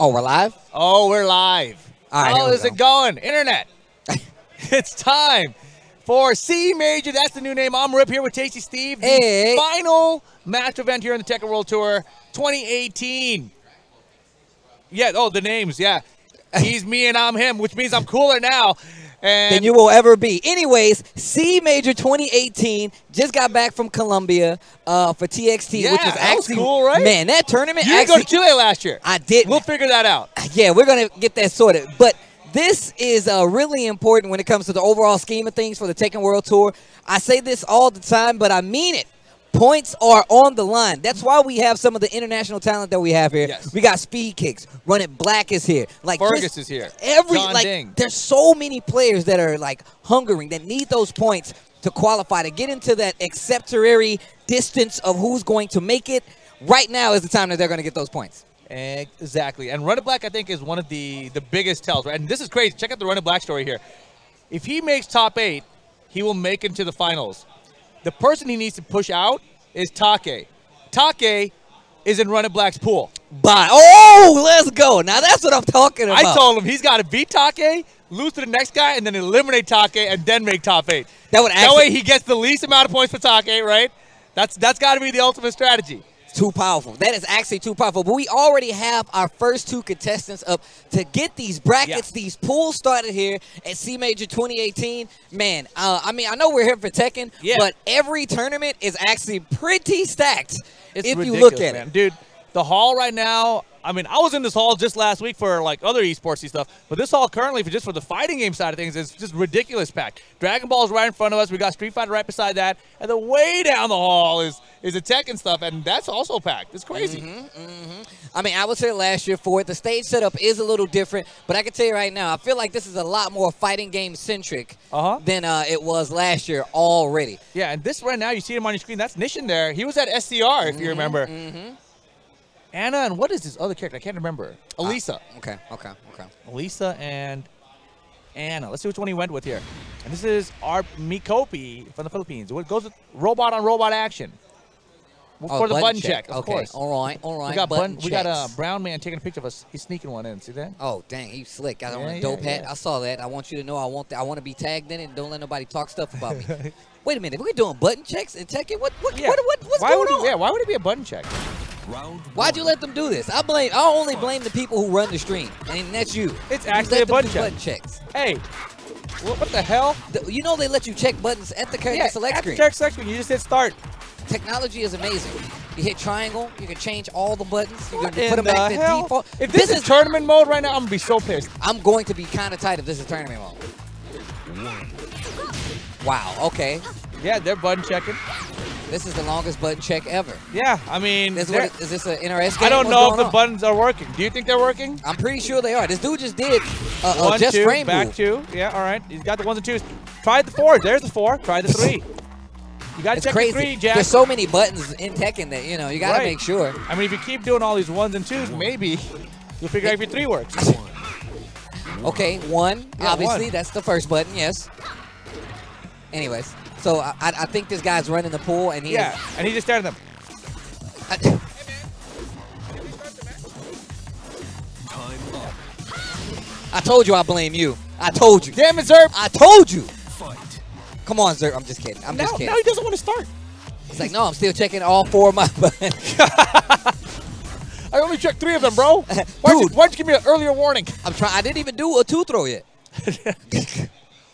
Oh, we're live? Oh, we're live. All right, How is it going? Internet. It's time for C Major. That's the new name. I'm Rip here with Tasty Steve. The final match event here in the Tekken World Tour 2018. Yeah, oh, the names, yeah. He's me and I'm him, which means I'm cooler now than you will ever be. Anyways, C Major 2018 just got back from Colombia for TXT, which was actually cool, right? Man, that tournament. You didn't go to Chile last year. I did. We'll figure that out. Yeah, we're gonna get that sorted. But this is really important when it comes to the overall scheme of things for the Tekken World Tour. I say this all the time, but I mean it. Points are on the line. That's why we have some of the international talent that we have here. Yes. We got Speedkicks. Run It Black is here. Like Fergus is here. There's so many players that are like hungering, that need those points to qualify, to get into that acceptatory distance of who's going to make it. Right now is the time that they're going to get those points. Exactly. And Run It Black, I think, is one of the biggest tells. Right? And this is crazy. Check out the Run It Black story here. If he makes top 8, he will make it to the finals. The person he needs to push out is Take. Take is in Run It Black's pool. Oh, let's go. Now that's what I'm talking about. I told him he's got to beat Take, lose to the next guy, and then eliminate Take, and then make top 8. That way he gets the least amount of points for Take, right? That's got to be the ultimate strategy. Too powerful. That is actually too powerful. But we already have our first 2 contestants up to get these brackets, these pools started here at C Major 2018. Man, I mean, I know we're here for Tekken, but every tournament is actually pretty stacked if you look at it. Dude, the hall right now, I mean, I was in this hall just last week for like other esportsy stuff, but this hall currently, just for the fighting game side of things, is just ridiculous packed. Dragon Ball's right in front of us. We got Street Fighter right beside that, and then way down the hall is the Tekken stuff, and that's also packed. It's crazy. I mean, I was here last year for it. The stage setup is a little different, but I can tell you right now, I feel like this is a lot more fighting game centric than it was last year already. Yeah, and this right now, you see him on your screen. That's Nishin there. He was at SCR, if you remember. Anna, and what is this other character? I can't remember. Elisa. Okay. Elisa and Anna. Let's see which one he went with here. And this is our MeKofi from the Philippines. It goes with robot on robot action. For the button check, of course. All right. We got a brown man taking a picture of us. He's sneaking one in. See that? Oh, dang, he's slick. I don't want a dope hat. I saw that. I want you to know I want to be tagged in it, and don't let nobody talk stuff about me. Wait a minute. We're doing button checks in Tekken? What's going on? Yeah, why would it be a button check? Why'd you let them do this? I only blame the people who run the stream, and that's you. It's actually a button check. Button checks. Hey, what the hell? You know they let you check buttons at the character select screen. At the character select screen, you just hit start. Technology is amazing. You hit triangle, you can change all the buttons. You can put them back to default. If this is tournament mode right now, I'm gonna be so pissed. I'm going to be kind of tight if this is tournament mode. Wow. Okay. Yeah, they're button checking. This is the longest button check ever. Yeah, I mean, is this an NRS game? I don't know if the buttons are working. Do you think they're working? I'm pretty sure they are. This dude just did a one, just two, frame back move. 2. Yeah, all right. He's got the 1s and 2s. Try the 4. There's the 4. Try the 3. You got to check the 3, Jack. There's so many buttons in Tekken that, you know, you got to make sure. I mean, if you keep doing all these 1s and 2s, maybe you'll figure out if your 3 works. Okay, 1. Yeah, obviously, 1. that's the first button, yes. Anyways, so I think this guy's running the pool, and he and he just started them. I told you I blame you. I told you. Damn it, Zerp. I told you. Come on, Zerp. I'm just kidding. I'm just kidding. Now he doesn't want to start. He's like, no, I'm still checking all 4 of my buttons. I only checked 3 of them, bro. Why'd you give me an earlier warning? I didn't even do a 2 throw yet.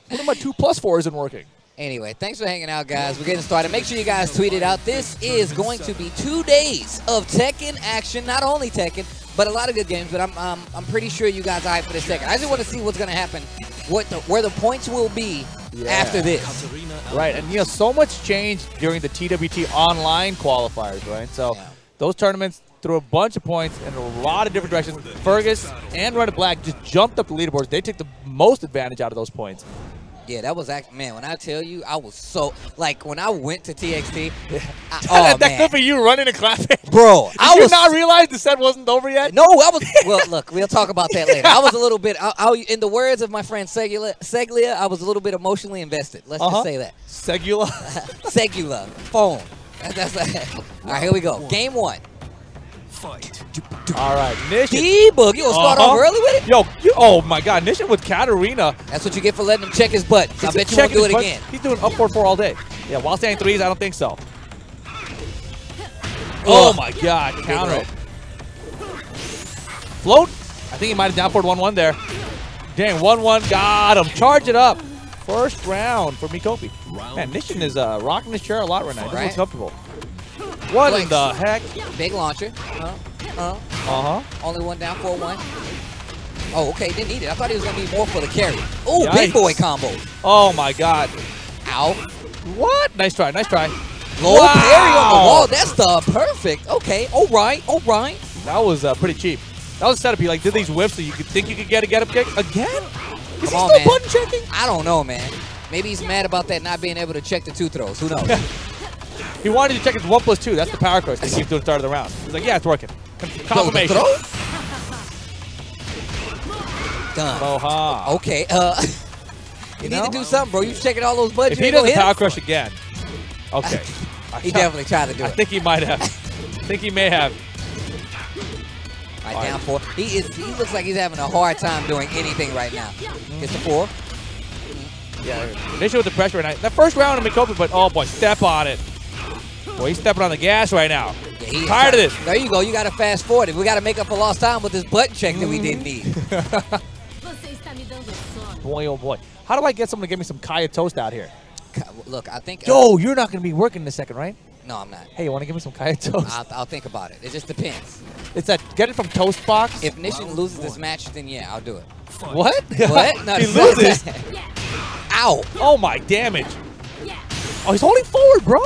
One of my 2+4 isn't working. Anyway, thanks for hanging out, guys. We're getting started. Make sure you guys tweet it out. This is going to be 2 days of Tekken action. Not only Tekken, but a lot of good games. But I'm pretty sure you guys are hyped for this Tekken. I just want to see what's going to happen, where the points will be after this. Right, and you know, so much changed during the TWT online qualifiers, right? So those tournaments threw a bunch of points in a lot of different directions. Fergus and Run It Black just jumped up the leaderboards. They took the most advantage out of those points. Yeah, that was actually, man, when I tell you, I was so, like, when I went to TXT, that clip of you running and clapping. Bro, Did you not realize the set wasn't over yet? No, I was, well, look, we'll talk about that later. I was a little bit, in the words of my friend Seglia, I was a little bit emotionally invested. Let's just say that. Segula? Segula, phone. That's all right, here we go. Game 1. All right, Nishin. D-Book, you gonna start off early with it? Yo, oh my God, Nishin with Katarina. That's what you get for letting him check his butt. I bet you won't do it again. He's doing up 4-4 all day. Yeah, while standing threes, I don't think so. Oh my God, counter it. Float. I think he might have down forward 1-1 there. Dang, 1-1, got him. Charge it up. First round for MeKofi. Man, Nishin is rocking his chair a lot right now. He looks comfortable. What in the heck? Big launcher. Only one down, 4-1. Oh, okay, didn't need it. I thought he was going to be more for the carry. Oh, big boy combo. Oh, my God. Ow. What? Nice try, nice try. Low parry on the wall. That's the perfect. Okay, all right, all right. That was pretty cheap. That was a setup. He like did these whips so you could think you could get a get-up kick again. Is he still button checking? I don't know, man. Maybe he's mad about that not being able to check the 2 throws. Who knows? He wanted to check his 1+2. That's the power crush they keep doing at the start of the round. He's like, yeah, it's working. Confirmation. Done. Moha. Okay. You need to do something, bro. You checking all those buttons. If he does the power crush again, okay. He definitely tried to do it. I think he might have. I think he may have. All right, down 4. He looks like he's having a hard time doing anything right now. Gets the 4. Yeah, Nishin with the pressure right now. That first round of MeKofi, but oh boy, step on it. Boy, he's stepping on the gas right now. Yeah, tired of this. There you go. You got to fast forward. We got to make up for lost time with this button check that we didn't need. Boy, oh boy. How do I get someone to give me some Kaya toast out here? Look, I think. Yo, you're not going to be working in a second, right? No, I'm not. Hey, you want to give me some Kaya toast? I'll think about it. It just depends. It's that get it from Toast Box. If Nishin loses this match, then yeah, I'll do it. What? What? No, he loses. Ow! Oh my damage! Oh, he's holding forward, bro.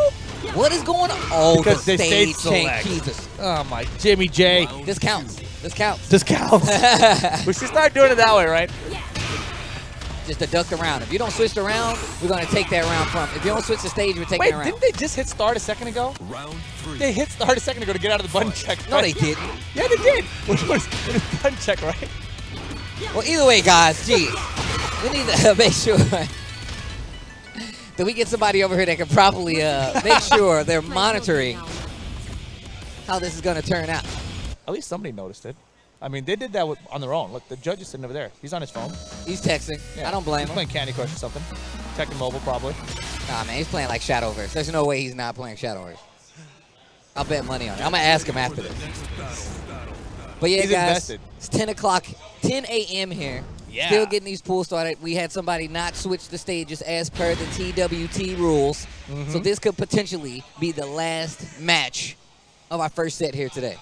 What is going on? Oh, because the they stage change. Jesus. Oh my, Jimmy J. This counts. This counts. This counts. We should start doing it that way, right? Just to duck around. If you don't switch around, we're going to take that round from. If you don't switch the stage, we're taking it around. Didn't they just hit start a second ago? Round 3. They hit start a second ago to get out of the button check. No, they didn't. Yeah, they did. Which was button check, right? Well, either way, guys, geez, we need to make sure that we get somebody over here that can properly make sure they're monitoring how this is going to turn out. At least somebody noticed it. I mean, they did that on their own. Look, the judge is sitting over there. He's on his phone. He's texting. Yeah. I don't blame him. He's playing Candy Crush or something. Tekken Mobile, probably. Nah, man, he's playing like Shadowverse. There's no way he's not playing Shadowverse. I'll bet money on it. I'm going to ask him after this. But yeah, guys, it's 10 o'clock, 10 a.m. here. Yeah. Still getting these pools started. We had somebody not switch the stages as per the TWT rules. So this could potentially be the last match of our first set here today.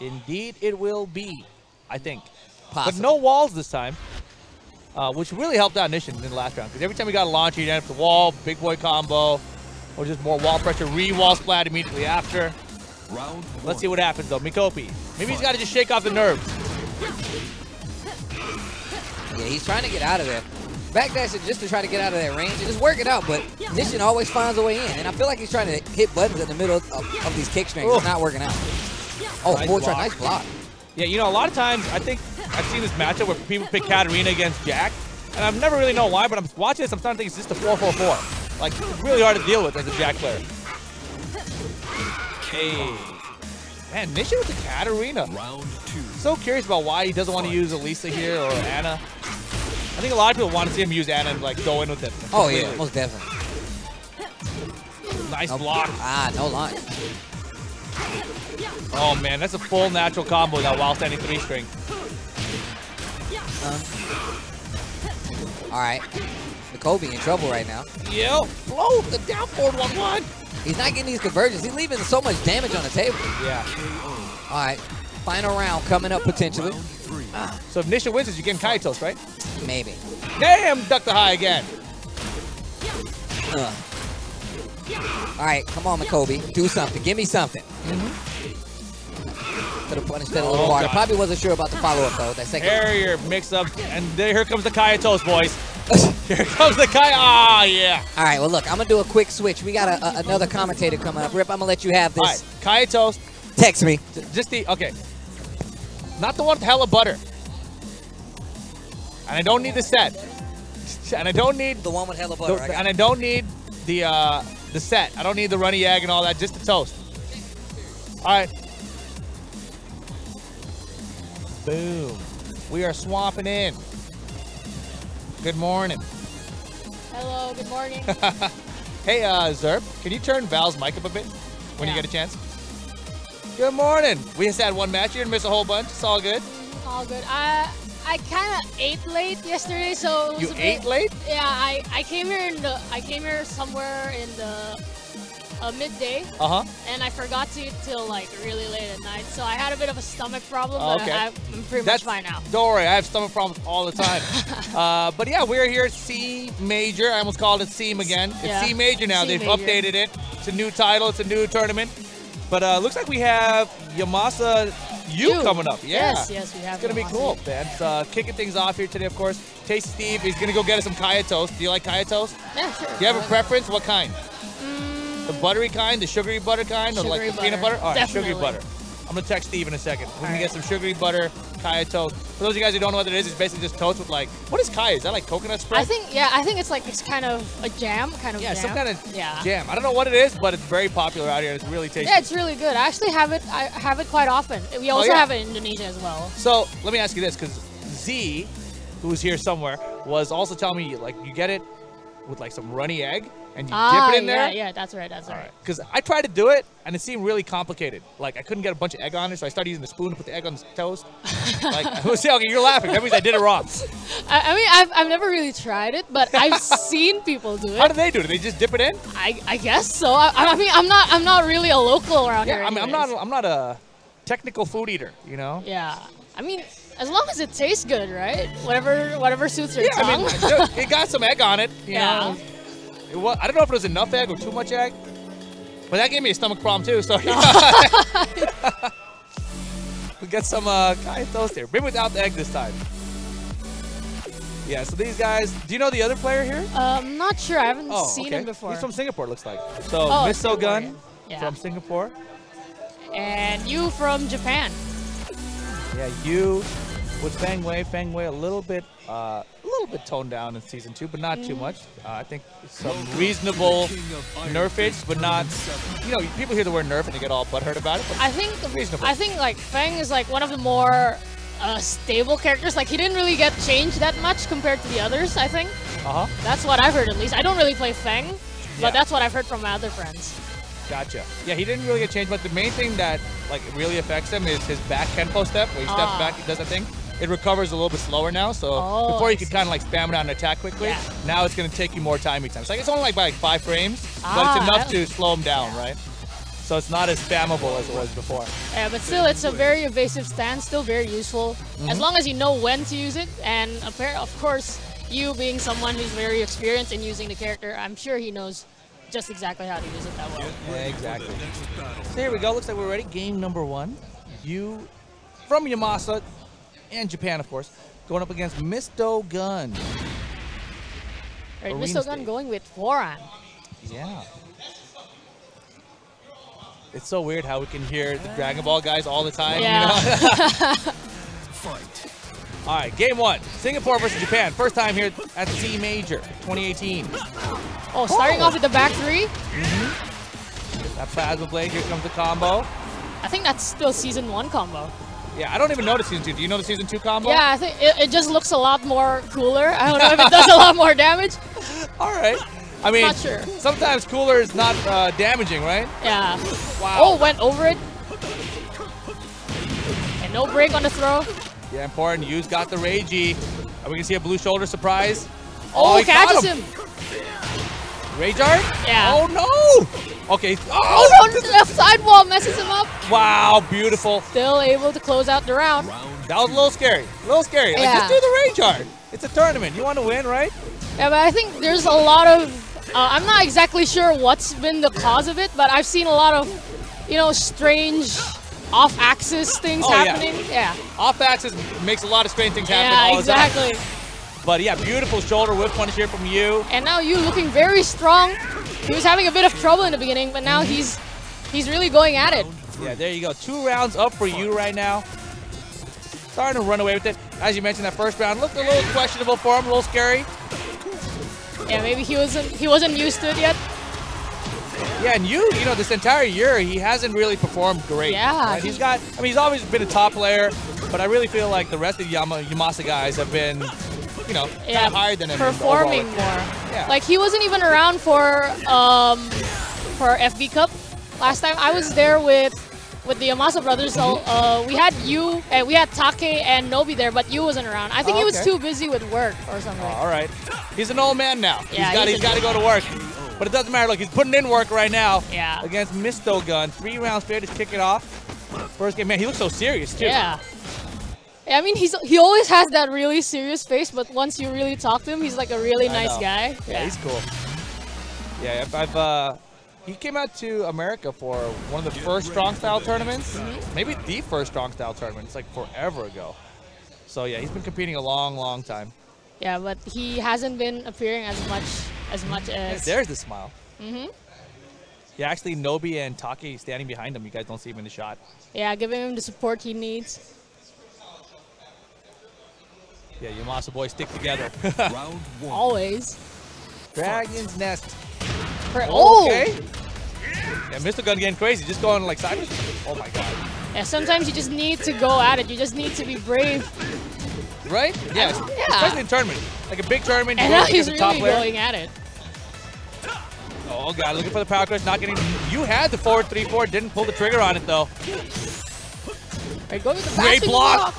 Indeed, it will be, I think. Possibly. But no walls this time, which really helped out Nishin in the last round. Because every time we got a launcher, you'd end up the wall, big boy combo, or just more wall pressure, re-wall splat immediately after. Let's see what happens, though. MeKofi. Maybe he's got to just shake off the nerves. Yeah, he's trying to get out of there. Backdash just to try to get out of that range and just work it out, but Nishin always finds a way in. And I feel like he's trying to hit buttons in the middle of these kick strings. It's not working out. Oh, nice block. Nice block. Yeah, you know, a lot of times I think I've seen this matchup where people pick Katarina against Jack, and I've never really known why, but I'm watching this, I'm starting to think it's just a 4-4-4. Like, it's really hard to deal with as a Jack player. Hey. Man, Nishin with the Katarina. Round 2. So curious about why he doesn't want to use Elisa here or Anna. I think a lot of people want to see him use Anna and like go in with it. Oh yeah, most definitely. Nice block. Ah, no line. Oh man, that's a full natural combo that while standing 3-string. All right, MeKofi in trouble right now. Yep, float the down forward 1-1. He's not getting these conversions. He's leaving so much damage on the table. Yeah. All right, final round coming up potentially. So if Nishin wins this, you're getting Kaitos, right? Maybe. Damn, duck the high again. All right, come on, MeKofi. Do something. Give me something. Could have punished that a little harder. Probably wasn't sure about the follow-up, though. That second. Carrier mix-up, and here comes the Kaitos, boys. Here comes the Kai. Ah, yeah. All right, well, look, I'm going to do a quick switch. We got another commentator coming up. Rip, I'm going to let you have this. All right, Kaitos. Text me. Just the, okay. Not the one with hella butter. And I don't need the set. And I don't need the one with hella butter. And I don't need the set. I don't need the runny egg and all that. Just the toast. All right. Boom. We are swapping in. Good morning. Hello, good morning. Hey, Zerp, can you turn Val's mic up a bit when you get a chance? Good morning. We just had one match. You're gonna miss a whole bunch. It's all good. All good. I kind of ate late yesterday, so it was ate late? Yeah, I came here somewhere in the midday. And I forgot to eat till like really late at night, so I had a bit of a stomach problem. But I'm pretty much fine now. Don't worry, I have stomach problems all the time. But yeah, we're here at C Major. I almost called it Seam again. It's C Major now. They've updated it. It's a new title. It's a new tournament. But looks like we have Yamasa U coming up. Yeah. Yes, we have. It's gonna be cool, man. It's, kicking things off here today, of course. Tasty Steve, he's gonna go get us some kaya toast. Do you like kaya toast? Yeah, sure. Do you have a preference? What kind? The buttery kind, the sugary butter kind, or like the peanut butter? All right, sugary butter. I'm gonna text Steve in a second. We're gonna get some sugary butter kaya toast. For those of you guys who don't know what it is, it's basically just toast with like, what is kaya? Is that like coconut spread? I think it's kind of a jam, some kind of jam. I don't know what it is, but it's very popular out here. It's really tasty. Yeah, it's really good. I actually have it. I have it quite often. We also have it in Indonesia as well. So let me ask you this, because Z, who's here somewhere, was also telling me like you get it with like some runny egg and you dip it in there. Yeah, that's right. Because I tried to do it and it seemed really complicated. Like I couldn't get a bunch of egg on it, so I started using the spoon to put the egg on the toast. Like, okay, you're laughing. That means I did it wrong. I mean, I've never really tried it, but I've seen people do it. How do they do it? Do they just dip it in? I guess so. I mean, I'm not really a local around here. I mean, I'm not a technical food eater, you know. Yeah. I mean, as long as it tastes good, right? Whatever suits your tongue. I mean, it got some egg on it. You know? I don't know if it was enough egg or too much egg, but that gave me a stomach problem too. So we get some kaya toast here. Maybe without the egg this time. Yeah. So these guys. Do you know the other player here? I'm not sure. I haven't seen him before. He's from Singapore, it looks like. So Misto Gun from Singapore. And you from Japan. Yeah, you with Feng Wei. Feng Wei a little bit toned down in season 2, but not too much. I think some reasonable nerfage, but not. You know, people hear the word nerf and they get all butthurt about it. But I think like Feng is like one of the more stable characters. Like he didn't really get changed that much compared to the others. I think. That's what I've heard at least. I don't really play Feng, but that's what I've heard from my other friends. Gotcha. Yeah, he didn't really get changed, but the main thing that like really affects him is his back Kenpo step, where he steps back, he does that thing. It recovers a little bit slower now, so before you could kind of like spam it out and attack quickly, now it's going to take you more time each time. It's only like by like 5 frames, but it's enough to slow him down, right? So it's not as spammable as it was before. Yeah, but still, it's a very evasive stance, still very useful, as long as you know when to use it, and of course, you being someone who's very experienced in using the character, I'm sure he knows just exactly how to use it that well. Yeah, exactly. So here we go. Looks like we're ready. Game number 1. You from Yamasa and Japan, of course, going up against Misto Gun. Right, Misto Gun going with forehand. Yeah. It's so weird how we can hear the Dragon Ball guys all the time. Yeah. You know? Fight. All right, game 1. Singapore versus Japan. First time here at C Major 2018. Oh, starting off with the back 3. That plasma blade, here comes the combo. I think that's still season 1 combo. Yeah, I don't even know the season 2. Do you know the season 2 combo? Yeah, I think it just looks a lot more cooler. I don't know if it does a lot more damage. All right. I mean, not sure. Sometimes cooler is not damaging, right? Yeah. Wow. Oh, went over it. And no break on the throw. Yeah, important. Yu's got the Ragey. Are we going to see a blue shoulder surprise? Oh, he catches him. Rage art? Yeah. Oh, no. Okay. Oh, no, the sidewall messes him up. Wow, beautiful. Still able to close out the round. That was a little scary. A little scary. Like, just do the Rage art. It's a tournament. You want to win, right? Yeah, but I think there's a lot of... I'm not exactly sure what's been the cause of it, but I've seen a lot of, you know, strange off-axis things happening. Yeah. Off-axis makes a lot of strange things happen all the time. Yeah, exactly. But yeah, beautiful shoulder whip punish here from Yu. And now Yu looking very strong. He was having a bit of trouble in the beginning, but now he's really going at it. Yeah, there you go. 2 rounds up for Yu right now. Starting to run away with it. As you mentioned, that first round looked a little questionable for him, a little scary. Yeah, maybe he wasn't used to it yet. Yeah, and Yu, you know, this entire year, he hasn't really performed great. Yeah. Right? He's always been a top player, But I really feel like the rest of the Yamasa guys have been, you know, kind of higher than him. Performing more. Yeah. Like he wasn't even around for FB Cup last time. I was there with the Yamasa brothers. So we had Yu and we had Take and Nobi there, but Yu wasn't around. I think he was too busy with work or something. All right. He's an old man now. Yeah, he's got to go to work. But it doesn't matter. Look, he's putting in work right now. Yeah. Against Misto Gun. 3 rounds fair to kick it off. First game, man, he looks so serious too. Yeah. I mean, he always has that really serious face, but once you really talk to him, he's like a really nice guy. Yeah, he's cool. Yeah, he came out to America for one of the first strong style tournaments, maybe the first strong style tournament. It's like forever ago. So yeah, he's been competing a long time. Yeah, but he hasn't been appearing as much as. There's the smile. Yeah, actually, Nobi and Take standing behind him. You guys don't see him in the shot. Yeah, giving him the support he needs. Yeah, Yamasa boys stick together. Round 1. Always. Dragon's Nest. Okay. Yeah, Mr. Gun getting crazy, just going like sideways. Oh my god. Yeah, sometimes you just need to go at it. You just need to be brave. Right? Yeah, especially in tournament. Like a big tournament. And now he's really going at it. Oh god, looking for the power crush, not getting. You had the forward 3-4, didn't pull the trigger on it though. Right, go with the great block.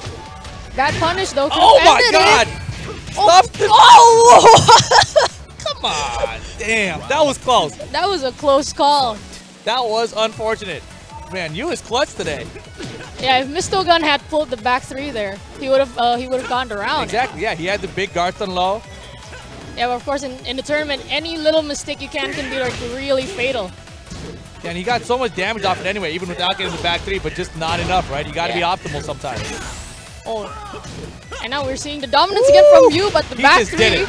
That punish though. Oh my god! Come on! Damn, that was close. That was a close call. That was unfortunate. Man, you was clutch today. Yeah, if Misto Gun had pulled the back 3 there, he would have gone around. Exactly. Yeah, he had the big guards on low. Yeah, but of course in the tournament, any little mistake you can be like really fatal. Yeah, and he got so much damage off it anyway, even without getting the back 3, but just not enough, right? You got to be optimal sometimes. Oh, and now we're seeing the dominance again from you, but the back 3. Did it.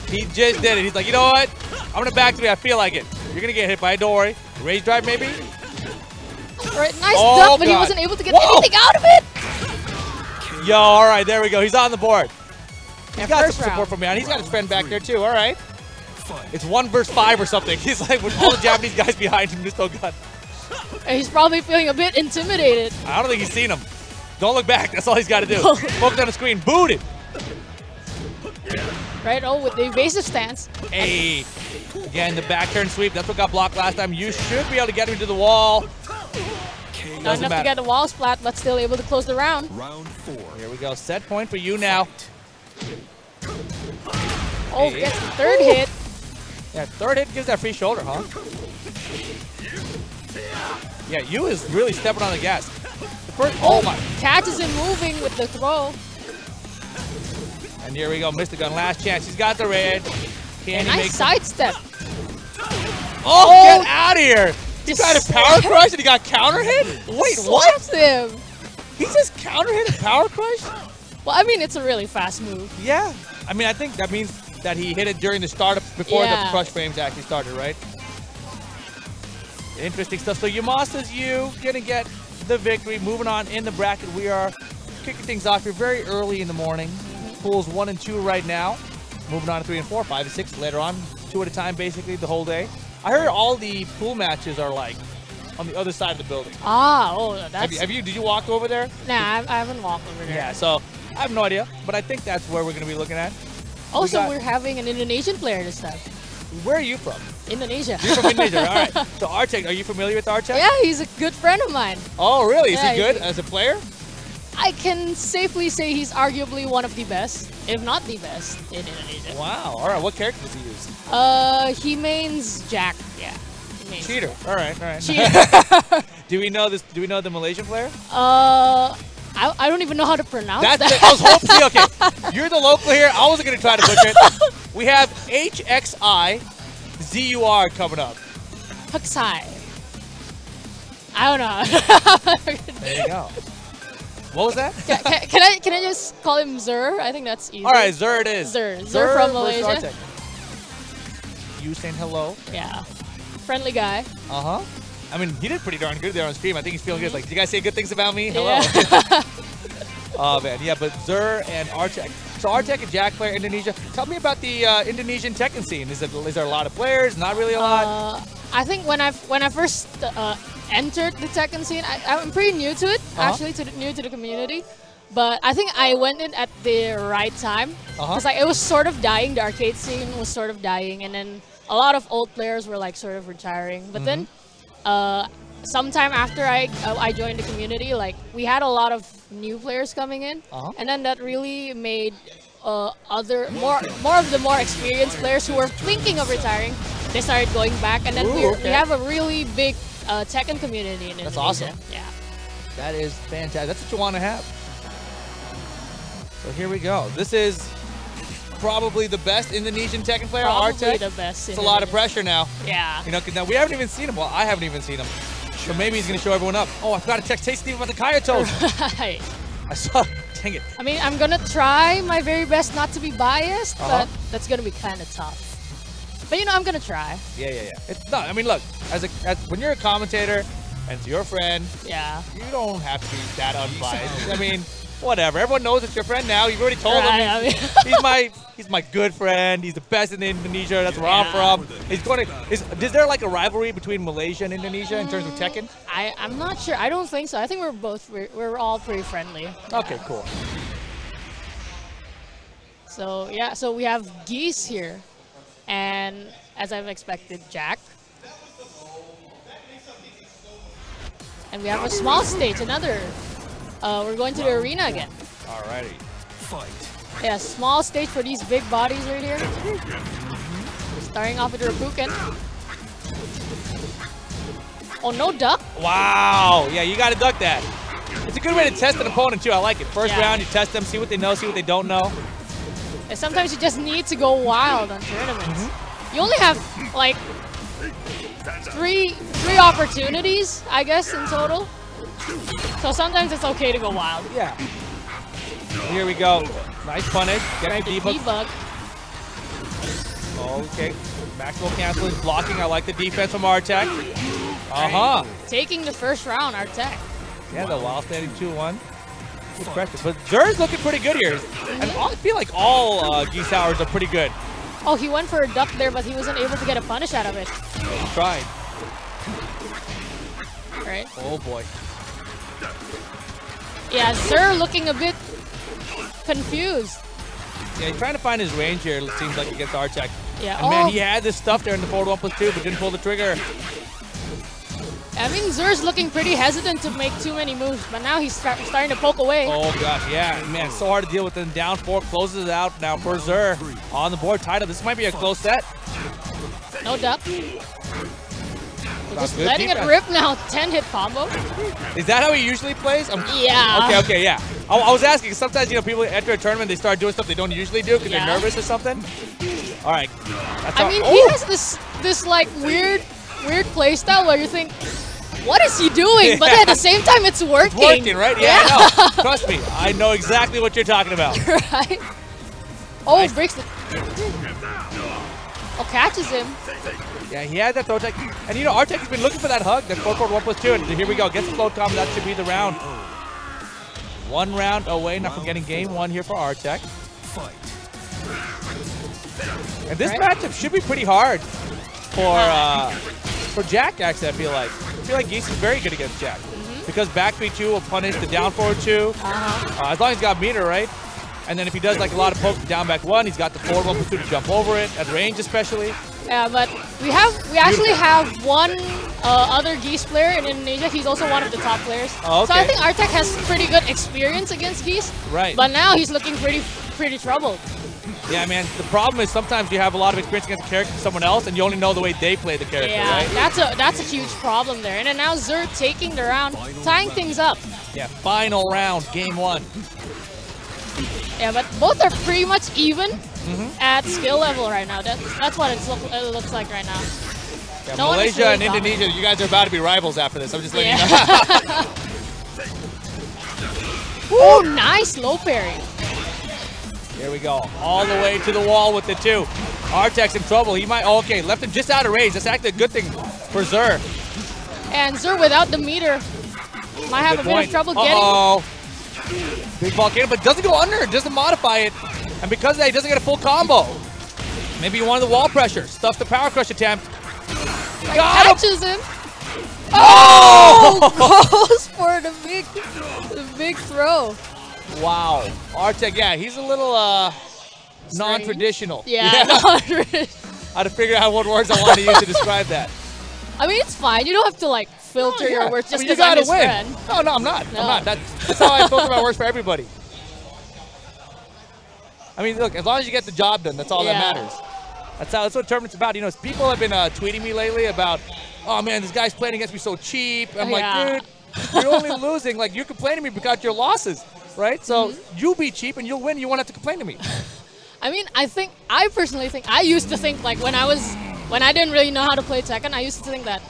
He just did it. He's like, you know what? I'm gonna back 3. I feel like it. You're gonna get hit by it. Don't worry. Rage drive maybe. Right, nice duck, but he wasn't able to get anything out of it. Yo, all right, there we go. He's on the board. He's got first some support round. from me on. He's got his friend back there too. All right. It's 1 versus 5 or something. He's like with all the Japanese guys behind him. Misto Gun. And he's probably feeling a bit intimidated. I don't think he's seen him. Don't look back. That's all he's got to do. Focus on the screen. Booted. Right, with the evasive stance. Hey. Again, the back turn sweep. That's what got blocked last time. You should be able to get him to the wall. Not enough to get the wall splat, but still able to close the round. Round 4. Here we go. Set point for you now. Oh, gets the 3rd hit. Yeah, 3rd hit gives that free shoulder, huh? Yeah, you is really stepping on the gas. The first, oh my. Catches him moving with the throw. And here we go, Misto Gun, last chance. He's got the red. Can he nice make sidestep. Oh, get out of here! He tried to power crush and he got counter hit? Wait, what? Him. He just counter hit and power crush? Well, I mean, it's a really fast move. Yeah. I mean, I think that means that he hit it during the start of, before the crush frames actually started, right? Interesting stuff. So Yamasa's gonna get the victory. Moving on in the bracket, we are kicking things off here very early in the morning. Pools 1 and 2 right now. Moving on to 3 and 4, 5 and 6 later on. 2 at a time, basically, the whole day. I heard all the pool matches are like on the other side of the building. That's. Did you walk over there? Nah, I haven't walked over there. Yeah, so I have no idea, but I think that's where we're gonna be looking at. Also, we're having an Indonesian player this time. Where are you from? Indonesia. You're from Indonesia, all right. So Artech, are you familiar with Artech? Yeah, he's a good friend of mine. Oh, really? Is he good as a player? I can safely say he's arguably one of the best, if not the best, in Indonesia. Wow. All right. What character does he use? He mains Jack. Yeah. Cheater. All right. Cheater. Do we know this? Do we know the Malaysian player? I don't even know how to pronounce that. I was hoping. Okay, you're the local here. I wasn't gonna try to butcher it. We have HXIZUR coming up. Huxai. I don't know. There you go. What was that? Can I just call him Zur? I think that's easy. All right, Zur it is. Zur from Malaysia. You saying hello? Yeah. Friendly guy. Uh-huh. I mean, he did pretty darn good there on stream. I think he's feeling good. Like, did you guys say good things about me? Hello. Yeah. Oh, man. Yeah, but Zur and Artech. So Artech, a Jack player, Indonesia. Tell me about the Indonesian Tekken scene. Is there a lot of players? Not really a lot? I think when I first entered the Tekken scene, I'm pretty new to it, actually, new to the community. But I think I went in at the right time. Because like, it was sort of dying. The arcade scene was sort of dying. And then a lot of old players were like sort of retiring. But then sometime after I joined the community, like we had a lot of new players coming in. And then that really made more of the more experienced players who were thinking of retiring, they started going back. And then we have a really big Tekken community in Indonesia. That's awesome. Yeah. That is fantastic. That's what you want to have. So here we go. This is probably the best Indonesian Tekken player, Probably Artech. the best. It's a lot of pressure now. Yeah. You know, because now we haven't even seen him. Well, I haven't even seen him. So maybe he's going to show everyone up. Oh, I forgot to text Steve about the Kaya toes. Right. I saw. Dang it. I mean, I'm going to try my very best not to be biased, but that's going to be kind of tough. But, you know, I'm going to try. Yeah. It's not. I mean, look, when you're a commentator and it's your friend, you don't have to be that unbiased. I mean, whatever. Everyone knows it's your friend now. You've already told him. He's my good friend. He's the best in Indonesia. That's where I'm from. Is there like a rivalry between Malaysia and Indonesia in terms of Tekken? I'm not sure. I don't think so. I think we're all pretty friendly. Okay, cool. So yeah, so we have Geese here, and as I've expected, Jack. And we have a small stage, another. We're going to the arena again. Alrighty. Fight. Yeah, small stage for these big bodies right here. We're starting off with the Rapuken. Oh, no duck? Wow. Yeah, you got to duck that. It's a good way to test an opponent, too. I like it. First round, you test them, see what they know, see what they don't know. And sometimes you just need to go wild on tournaments. You only have, like, three opportunities, I guess, in total. So sometimes it's okay to go wild. Yeah. Here we go. Nice punish. Get the debug. Okay. Maximum cancel is blocking. I like the defense from Artech. Taking the first round, Artech. Yeah, the while standing 2-1. Good pressure. But Zer's looking pretty good here. And I feel like all Geese Towers are pretty good. Oh, he went for a duck there, but he wasn't able to get a punish out of it. He tried. Right. Oh, boy. Yeah, Zer looking a bit confused. Yeah, he's trying to find his range here, it seems like, against Artech. Yeah. And man, he had this stuff there in the forward 1+2, but didn't pull the trigger. I mean, Zer's looking pretty hesitant to make too many moves, but now he's starting to poke away. Oh, gosh, yeah. Man, so hard to deal with. Then down 4, closes it out now for Zer. On the board, tied up. This might be a close set. No duck. Just letting it rip now. 10-hit combo. Is that how he usually plays? Yeah. Okay, yeah. I was asking because sometimes, you know, people enter a tournament, they start doing stuff they don't usually do because they're nervous or something. All right. I mean, he has this like weird play style where you think, what is he doing? But at the same time, it's working. It's working, right? Yeah, I know. Trust me, I know exactly what you're talking about. Right? Oh, nice. Breaks the... Oh, catches him. Yeah, he had that throw tech. And you know, Artech has been looking for that hug, that 4-4 1+2. And here we go, gets the float combo. That should be the round. 1 round away, not forgetting game 1 here for Artech. And this matchup should be pretty hard for Jack, actually, I feel like. I feel like Geese is very good against Jack. Because back 3-2 will punish the down forward 2. As long as he's got meter, right? And then if he does like a lot of pokes down back 1, he's got the forward 1+2 to jump over it, at range especially. Yeah, but we actually have one other Geese player in Indonesia. He's also one of the top players. Oh, okay. So I think Artech has pretty good experience against Geese. Right. But now he's looking pretty troubled. Yeah, man. The problem is sometimes you have a lot of experience against a character someone else, and you only know the way they play the character, right? That's a huge problem there. And then now Zer taking the round, tying things up. Yeah, final round, game 1. Yeah, but both are pretty much even at skill level right now. That's what it looks like right now. Yeah, no Malaysia and Indonesia, you guys are about to be rivals after this. I'm just letting you know. Oh, nice low parry. Here we go, all the way to the wall with the 2. Artech's in trouble. He might, okay, left him just out of range. That's actually a good thing for Zer. And Zer without the meter might have a bit of trouble getting. Big volcano, but doesn't go under, doesn't modify it. And because of that, he doesn't get a full combo. Maybe he wanted the wall pressure. Stuff the power crush attempt. Catches him. Oh! Goes for the big throw. Wow. Artech, yeah, he's a little non-traditional. Yeah, non-traditional. I had to figure out what words I want to use to describe that. I mean, it's fine. You don't have to like filter your words just because I'm his friend. No, I'm not. No. I'm not. That's how I filter my words for everybody. I mean, look, as long as you get the job done, that's all that matters. That's what tournament's about. You know, people have been tweeting me lately about, oh man, this guy's playing against me so cheap. I'm like, dude, you're only losing. Like, you're complaining to me because your losses, right? So you be cheap and you'll win. You won't have to complain to me. I mean, I personally think, I used to think like when I didn't really know how to play Tekken, I used to think that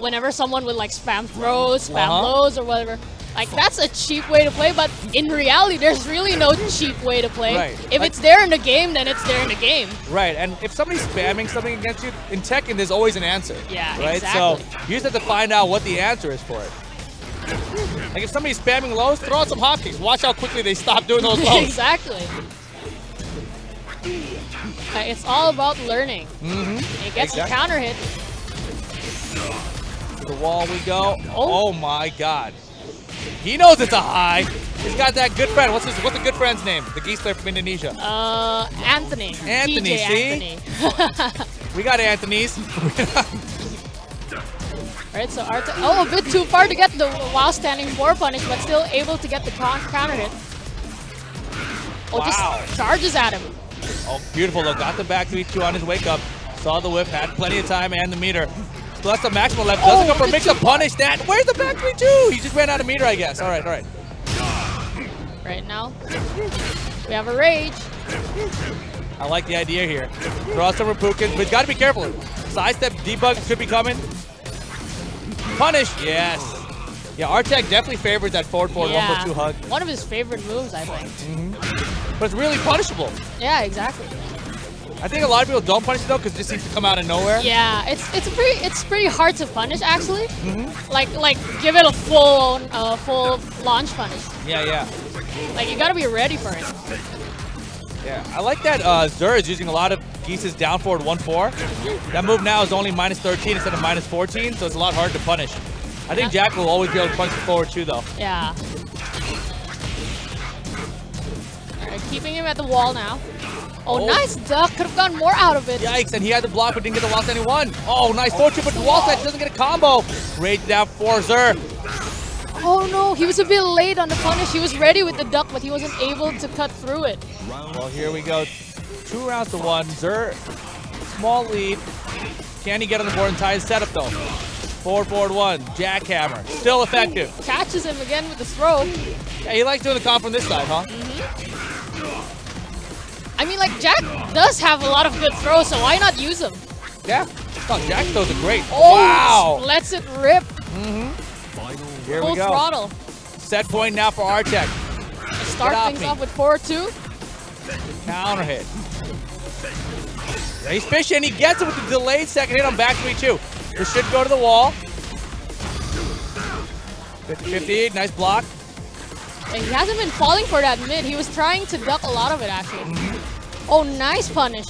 whenever someone would like spam throws, spam lows or whatever, like that's a cheap way to play, but in reality, there's really no cheap way to play. Right. If it's there in the game, then it's there in the game. Right, and if somebody's spamming something against you, in Tekken, there's always an answer. Yeah, right? exactly. So you just have to find out what the answer is for it. Like if somebody's spamming lows, throw out some hotkeys. Watch how quickly they stop doing those lows. Exactly. It's all about learning. It gets a counter hit. To the wall we go. Oh my God. He knows it's a high. He's got that good friend. What's the good friend's name? The geese player from Indonesia. Anthony. Anthony, DJ see? Anthony. We got Anthony's. Alright, so Artech, a bit too far to get the while standing 4 punish, but still able to get the counter hit. Just charges at him. Oh, beautiful though. Got the back 3-2 on his wake up. Saw the whip, had plenty of time and the meter. So that's the maximum left. Doesn't go for a mix-up punish that. Where's the back 3-2? He just ran out of meter, I guess. All right. Right now, we have a rage. I like the idea here. Throw out some Repukins, but he's got to be careful. Sidestep debug should be coming. Punish, yes. Yeah, Artech definitely favors that forward 1+2 hug. One of his favorite moves, I think. But it's really punishable. Yeah, exactly. I think a lot of people don't punish it though because it just seems to come out of nowhere. Yeah, it's pretty hard to punish actually. Like give it a full launch punish. Yeah. Like you gotta be ready for it. Yeah, I like that Zur is using a lot of Geese's down forward 1-4. That move now is only -13 instead of -14, so it's a lot harder to punish. I think Jack will always be able to punch the forward too though. Yeah. Alright, keeping him at the wall now. Oh, nice duck. Could have gotten more out of it. Yikes, and he had the block but didn't get the wall standing one. Oh, nice fortune, but the wall set doesn't get a combo. Rage down for Zur. Oh no, he was a bit late on the punish. He was ready with the duck, but he wasn't able to cut through it. Well, here we go. 2 rounds to 1. Zur, small lead. Can he get on the board and tie his setup though? Forward 1, jackhammer. Still effective. Catches him again with the throw. Yeah, he likes doing the comp from this side, huh? I mean, like, Jack does have a lot of good throws, so why not use them? Yeah. Oh, Jack throws are great. Oh, wow. Lets it rip. Here Full we go. throttle. Set point now for Artech. Start things off with 4-2. Counter hit. Yeah, he's fishing. He gets it with the delayed second hit on back 3-2. This should go to the wall. 50-50. Nice block. And he hasn't been falling for that mid. He was trying to duck a lot of it, actually. Oh, nice punish.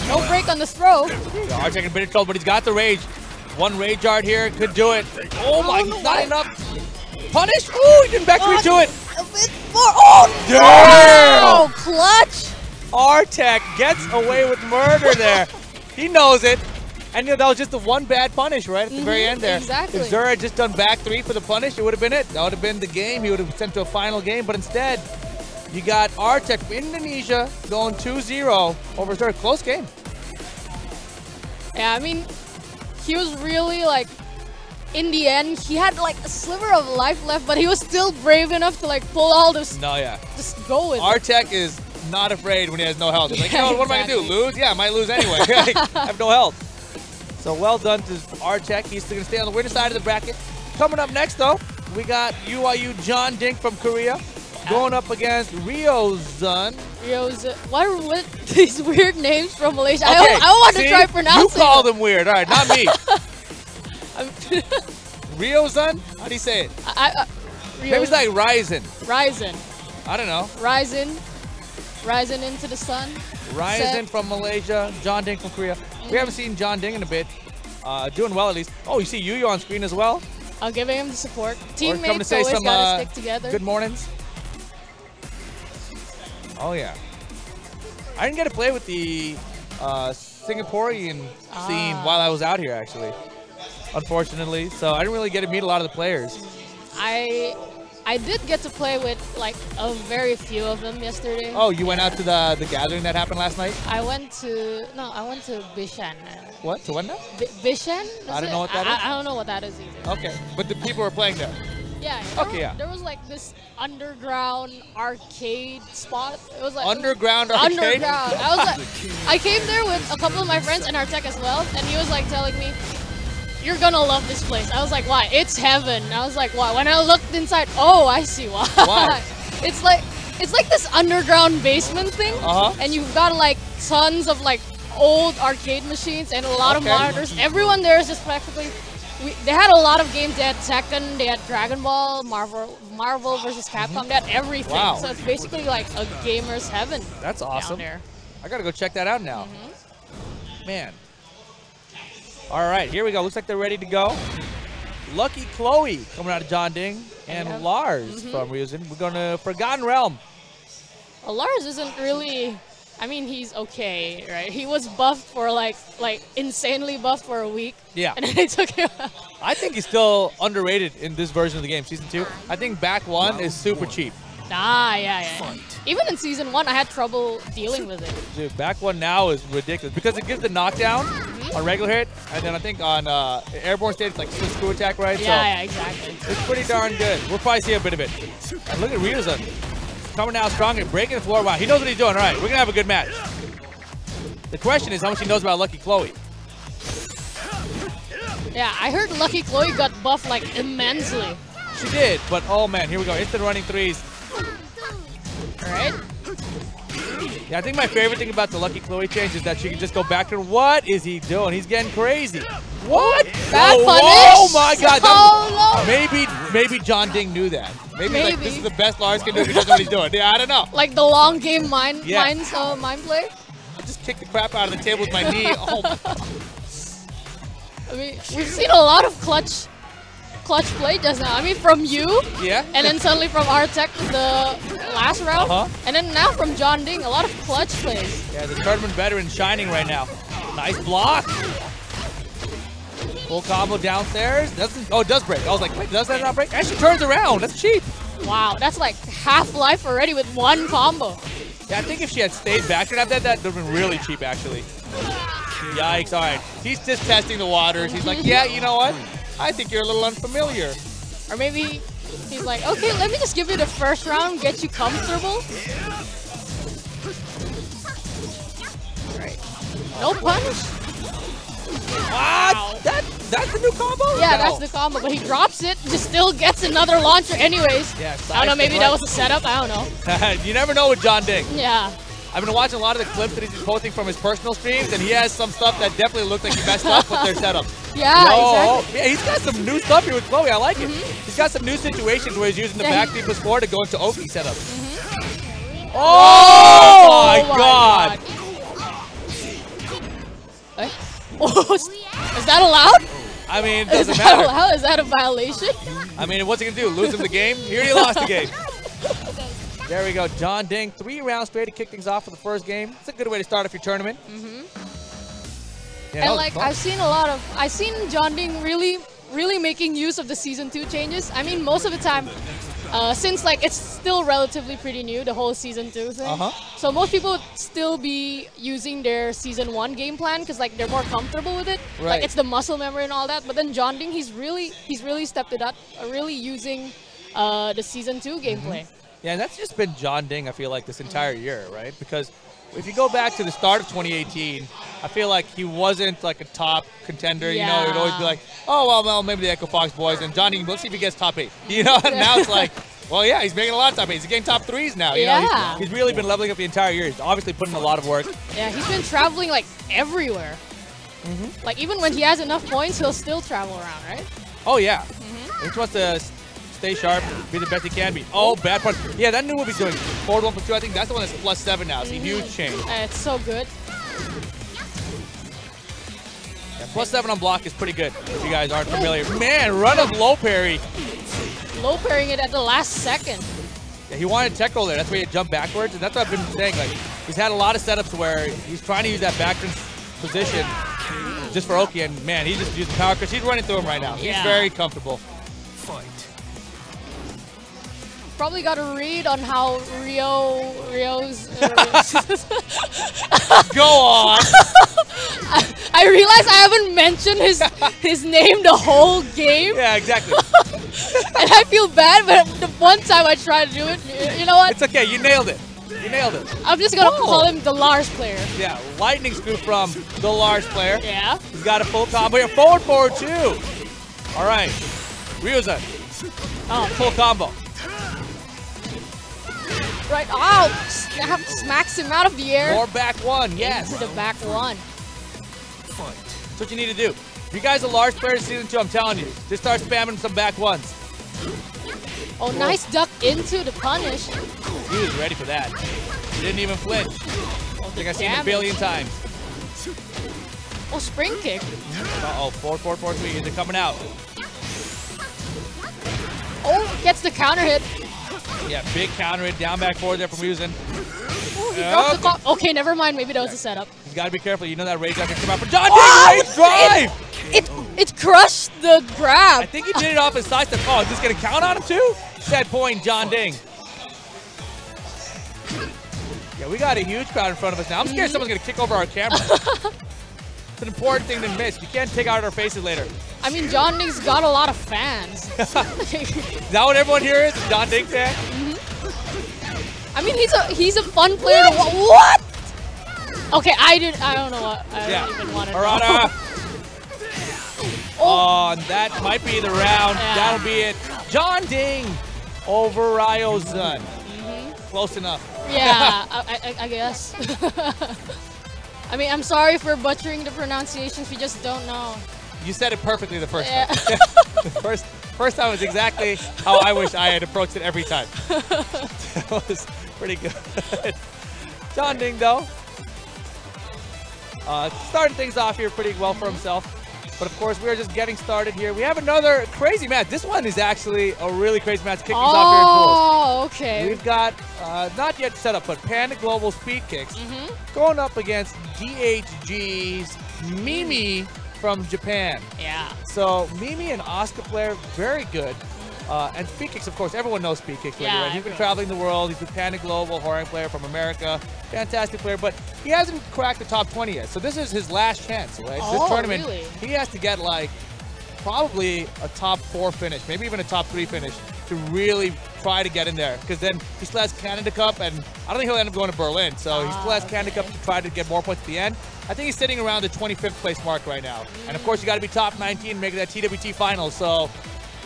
No break on the throw. Yeah, Artech in a bit of trouble, but he's got the rage. One rage art here could do it. Oh my, not enough. Punish. Oh, he didn't back 3-2 it. A bit more. Oh, damn! Oh, clutch. Artech gets away with murder there. He knows it. And you know, that was just the one bad punish right at the very end there. Exactly. If Zur had just done back 3 for the punish, it would have been it. That would have been the game. He would have sent to a final game. But instead, you got Artech from Indonesia going 2-0 over Zur. Close game. Yeah, I mean, he was really like, in the end, he had like a sliver of life left, but he was still brave enough to like pull all this. No, yeah. Just go with it. Artech is not afraid when he has no health. He's like, you know what am I going to do? Lose? Yeah, I might lose anyway. I have no health. So well done to Artech. He's going to stay on the winner side of the bracket. Coming up next, though, we got UIU John Dink from Korea going up against Riossun. What are these weird names from Malaysia? Okay, I want to try pronouncing you call them weird. All right, not me. Riossun? How do you say it? Maybe it's like Ryzen. Ryzen. I don't know. Ryzen into the sun. Ryzen from Malaysia, John Ding from Korea. We haven't seen John Ding in a bit. Doing well at least. Oh, you see Yuyu on screen as well. I'll give him the support. Teammates always gotta stick together. Good mornings. Oh, yeah. I didn't get to play with the Singaporean scene while I was out here, actually. Unfortunately. So I didn't really get to meet a lot of the players. I did get to play with like a very few of them yesterday. Oh, you went out to the gathering that happened last night? I went to Bishan. What? To what now? Bishan? I don't know what that is. I don't know what that is either. Okay, but the people were playing there. Yeah. There was like this underground arcade spot. It was like underground arcade. Underground. I came there with a couple of my friends and Artech as well, and he was like telling me, "You're gonna love this place." I was like, "Why?" "It's heaven." I was like, "Why?" When I looked inside, oh, I see why. Why? It's like this underground basement thing, and you've got like tons of like old arcade machines and a lot of monitors. Everyone there is just practically. They had a lot of games. They had Tekken, they had Dragon Ball, Marvel versus Capcom. They had everything. Wow. So it's basically like a gamer's heaven. That's awesome. Down there. I gotta go check that out now. Man. All right, here we go. Looks like they're ready to go. Lucky Chloe coming out of John Ding and Lars from Riossun. We're going to Forgotten Realm. Well, Lars isn't really. I mean, he's okay, right? He was buffed for like insanely buffed for a week. Yeah. And then they took him out. I think he's still underrated in this version of the game, Season 2. I think back 1 is super cheap. Yeah. Even in Season 1, I had trouble dealing with it. Dude, back 1 now is ridiculous because it gives the knockdown on regular hit, and then I think on airborne state it's like Swiss screw attack, right? Yeah, exactly. It's pretty darn good. We'll probably see a bit of it. And look at Riossun. Coming out strong and breaking the floor. Wow, he knows what he's doing. All right, we're going to have a good match. The question is how much he knows about Lucky Chloe. Yeah, I heard Lucky Chloe got buffed like immensely. She did, but oh man, here we go. Instant running threes. All right. Yeah, I think my favorite thing about the Lucky Chloe change is that she can just go back to her. What is he doing? He's getting crazy. What? Bad punish. Oh my God. Oh, no. Maybe John Ding knew that. Maybe like this is the best Lars can do if he doesn't know what he's doing. Yeah, I don't know. Like the long game mind play. I just kicked the crap out of the table with my knee. Oh my God. I mean, we've seen a lot of clutch play just now. I mean, from you. Yeah. And then suddenly from Artech the last round. And then now from John Ding, a lot of clutch plays. Yeah, the tournament veteran shining right now. Nice block. Full combo downstairs. It does break. I was like, wait, does that not break? Actually turns around. That's cheap. Wow, that's like half life already with one combo. Yeah, I think if she had stayed back and that would have been really cheap, actually. Yikes. All right. He's just testing the waters. He's like, yeah, you know what? I think you're a little unfamiliar. Or maybe he's like, okay, let me just give you the first round, get you comfortable. Right. No punish. Wow. That's the new combo? Yeah, that's the combo, but he drops it, just still gets another launcher anyways. Yeah, I don't know, maybe that was a setup, I don't know. You never know with John Ding. Yeah. I've been watching a lot of the clips that he's been posting from his personal streams, and he has some stuff that definitely looks like he messed up with their setups. Yeah, exactly. Yeah, he's got some new stuff here with Chloe. I like it. He's got some new situations where he's using the back D plus 4 to go into Oki setups. Oh, my God. Is that allowed? I mean, it doesn't matter. Allowed? Is that a violation? I mean, what's he going to do? Lose him the game? He already lost the game. There we go. John Ding, 3 rounds straight to kick things off for the first game. It's a good way to start off your tournament. Yeah, and like I've seen John Ding really making use of the Season 2 changes. I mean, most of the time, since like it's still relatively pretty new, the whole Season 2 thing. So most people would still be using their Season 1 game plan because like they're more comfortable with it. Right. Like it's the muscle memory and all that. But then John Ding, he's really stepped it up, really using the Season 2 gameplay. Yeah, and that's just been John Ding, I feel like, this entire year, right? Because if you go back to the start of 2018, I feel like he wasn't like a top contender. You know, it would always be like, oh, well, maybe the Echo Fox boys. And John Ding, let's see if he gets top 8. You know, and now it's like, well, yeah, he's making a lot of top 8s. He's getting top 3s now. You know, he's really been leveling up the entire year. He's obviously putting in a lot of work. Yeah, he's been traveling like everywhere. Like even when he has enough points, he'll still travel around, right? Oh, yeah. He just wants to stay sharp, be the best he can be. Oh, bad part. Yeah, that new move he's doing. Forward 1 plus 2, I think that's the one that's +7 now. It's a huge change. It's so good. Yeah, +7 on block is pretty good, if you guys aren't familiar. Man, run of low parry. Low parrying it at the last second. Yeah, he wanted tech roll there. That's why he jumped backwards, and that's what I've been saying. Like, he's had a lot of setups where he's trying to use that backwards position just for Oki, and man, he just used the power because he's running through him right now. He's very comfortable. Probably got a read on how Rio's. Go on. I realize I haven't mentioned his name the whole game. Yeah, exactly. And I feel bad, but the one time I tried to do it, you know what? It's okay. You nailed it. You nailed it. I'm just gonna call him the Lars player. Yeah, lightning scoop from the Lars player. Yeah. He's got a full combo here. Forward too. All right. Riossun. Oh, full combo. Right. Oh, smacks him out of the air. More back one. Yes. Into the back one. That's what you need to do. If you guys are Lars players season 2, I'm telling you, just start spamming some back ones. Oh, nice duck into the punish. He was ready for that. He didn't even flinch. I think I've seen it a billion times. Oh, spring kick. Uh-oh, 4-4-4-3. They're coming out. Oh, gets the counter hit. Yeah, big counter hit, down back forward there from Riossun. Oh, he dropped the call. Okay, never mind. Maybe that was a setup. You gotta be careful. You know that rage can come out for John Ding. Rage drive! It crushed the grab. I think he did it off his side step. Oh, is this gonna count on him too? Set point, John Ding. Yeah, we got a huge crowd in front of us now. I'm scared someone's gonna kick over our camera. It's an important thing to miss. You can't take out our faces later. I mean, John Ding's got a lot of fans. Is that what everyone here is? John Ding fan? I mean, he's a fun player to watch. What? Okay, I don't know what. I don't even want to know. Oh, and that might be the round. Yeah. That'll be it. John Ding over Riossun. Close enough. Yeah, I guess. I mean, I'm sorry for butchering the pronunciations. We just don't know. You said it perfectly the first time. The first time was exactly how I wish I had approached it every time. That was pretty good. John Ding, though, starting things off here pretty well for himself. But of course, we're just getting started here. We have another crazy match. This one is actually a really crazy match kicking us off here in pools. Oh, okay. We've got, not yet set up, but Panda Global Speedkicks going up against DHG's Mimi from Japan. Yeah. So Mimi and Oscar player, very good. And Speedkicks, of course, everyone knows Speedkicks. Yeah, He's been traveling the world. He's with Panda Global, Horang player from America. Fantastic player, but he hasn't cracked the top 20 yet. So this is his last chance, right? Oh, this tournament, really? he has to get like probably a top 4 finish, maybe even a top 3 finish to really try to get in there. Because then he still has Canada Cup, and I don't think he'll end up going to Berlin. So he still has Canada Cup to try to get more points at the end. I think he's sitting around the 25th place mark right now. And of course, you got to be top 19 making that TWT final. So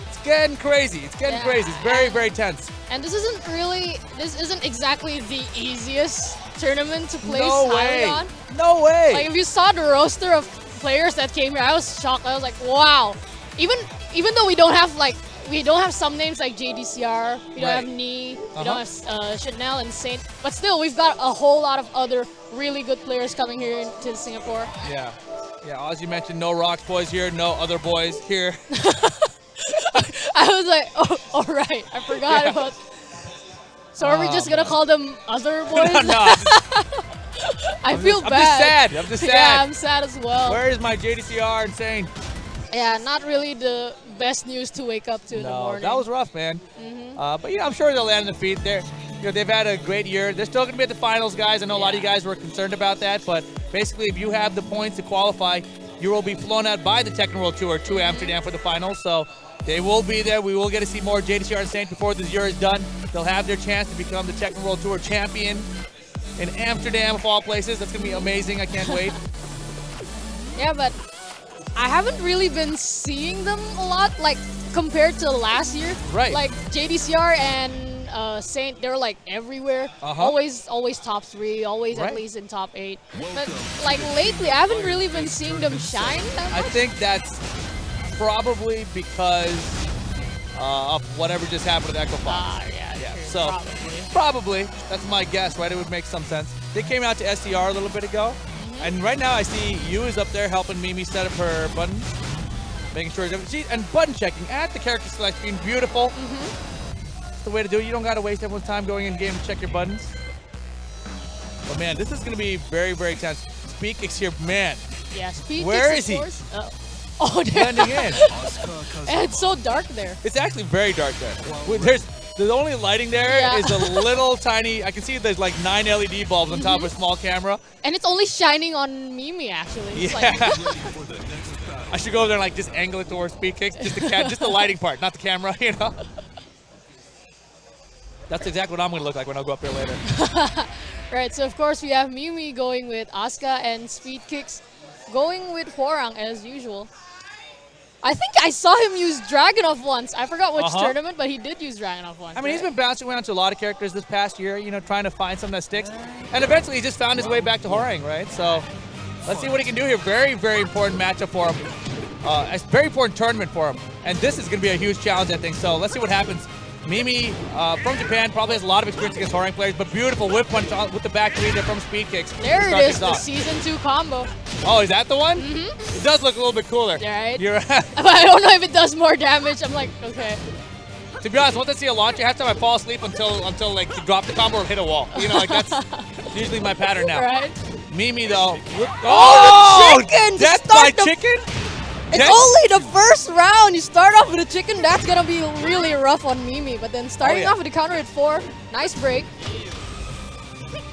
it's getting crazy. It's getting crazy. It's very, very tense. And this isn't exactly the easiest tournament to place No highly way. on. No way. Like, if you saw the roster of players that came here, I was shocked. I was like, wow. Even though we don't have some names like JDCR, we don't have Knee, we don't have Chanel and Saint, but still we've got a whole lot of other really good players coming here to Singapore. Yeah. Yeah, as you mentioned, no Rocks boys here, no other boys here. I was like, oh, all right, I forgot about. So are we just gonna call them other boys? No. I feel bad. I'm just sad. I'm just sad. Yeah, I'm sad as well. Where is my JDCR and Saint? Yeah, not really the best news to wake up to in the morning. That was rough, man. But I'm sure they'll land on the feet. They've had a great year. They're still going to be at the finals, guys. I know a lot of you guys were concerned about that, but basically, if you have the points to qualify, you will be flown out by the Tekken World Tour to Amsterdam for the finals. So they will be there. We will get to see more JDCR and Saint before this year is done. They'll have their chance to become the Tekken World Tour champion in Amsterdam, of all places. That's going to be amazing. I can't wait. Yeah, but I haven't really been seeing them a lot, like, compared to last year. Right. Like, JDCR and Saint, they're, like, everywhere. Always top 3, always at least in top 8. But, like, lately, I haven't really been seeing them shine that much. I think that's probably because of whatever just happened with Echo Fox. Yeah. True, So, probably. That's my guess, right? It would make some sense. They came out to SDR a little bit ago. And right now I see you is up there helping Mimi set up her buttons, making sure and button checking at the character select screen. Beautiful. the way to do it. You don't got to waste everyone's time going in game to check your buttons. But man, this is going to be very, very tense. Speedkicks here, man. Yeah, Speedkicks. Where is he? Oh, there. Blending in. And it's so dark there. It's actually very dark there. The only lighting there is a little tiny. I can see there's like 9 LED bulbs on top of a small camera. And it's only shining on Mimi, actually. It's like I should go over there and like just angle it towards Speedkicks, just the lighting part, not the camera, you know. That's exactly what I'm gonna look like when I go up there later. Right, so of course we have Mimi going with Asuka and Speedkicks going with Hwoarang as usual. I think I saw him use Dragunov once. I forgot which tournament, but he did use Dragunov once. I mean, he's been bouncing around to a lot of characters this past year, you know, trying to find something that sticks. And eventually he just found his way back to Hwoarang, right? So let's see what he can do here. Very, very important matchup for him. It's a very important tournament for him. And this is going to be a huge challenge, I think. So let's see what happens. Mimi from Japan probably has a lot of experience against Hwoarang players, but beautiful whip punch with the back three there from Speedkicks. There it is, the Season 2 combo. Oh, is that the one? It does look a little bit cooler. Right. You're But I don't know if it does more damage. I'm like, okay. To be honest, once I see a launcher, half the time I fall asleep until like you drop the combo or hit a wall. You know, like that's usually my pattern now. Right. Mimi though. Oh, the chicken! Death by chicken? It's only the first round. You start off with a chicken, that's gonna be really rough on Mimi. But then starting off with the counter at 4, nice break.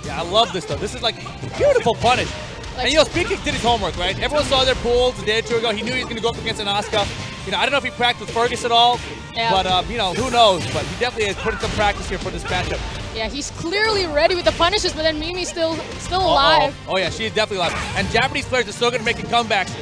Yeah, I love this though. This is like beautiful punish. And you know, Speedkicks did his homework, right? Everyone saw their pools a day or two ago. He knew he was going to go up against an Asuka. You know, I don't know if he practiced with Fergus at all, but you know, who knows? But he definitely has put in some practice here for this matchup. Yeah, he's clearly ready with the punishes, but then Mimi's still alive. Oh yeah, she is definitely alive. And Japanese players are still going to make comebacks.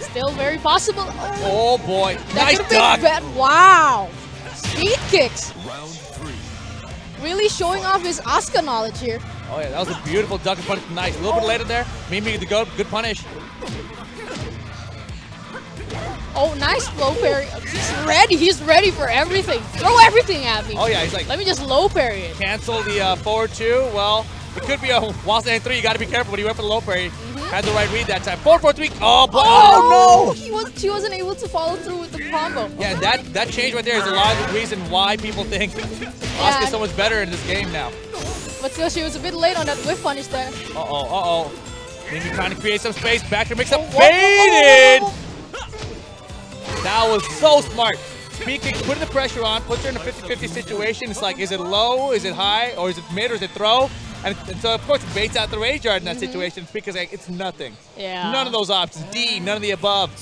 Still very possible. Oh boy, nice duck. Wow, Speedkicks. Round 3. Really showing off his Asuka knowledge here. Oh yeah, that was a beautiful duck and punish. Nice. A little bit later there. Mimi the goat. Good punish. Oh, nice flow parry. He's ready. He's ready for everything. Throw everything at me. Oh yeah, he's like, let me just low parry it. Cancel the forward 2. Well, it could be a while standing 3. You got to be careful, but he went for the low parry. Had the right read that time. 4-4-3. Oh, no! She wasn't able to follow through with the combo. Yeah, that change right there is a lot of the reason why people think Asuka's so much better in this game now. But still, she was a bit late on that whip punish there. Mimi trying to create some space. Back to mix up. Faded! That was so smart. Speedkicks putting the pressure on, puts her in a 50-50 situation. It's like, is it low, is it high, or is it mid, or is it throw? And so, of course, it baits out the rage yard in that situation because like, it's nothing. Yeah. None of those options. D, none of the above.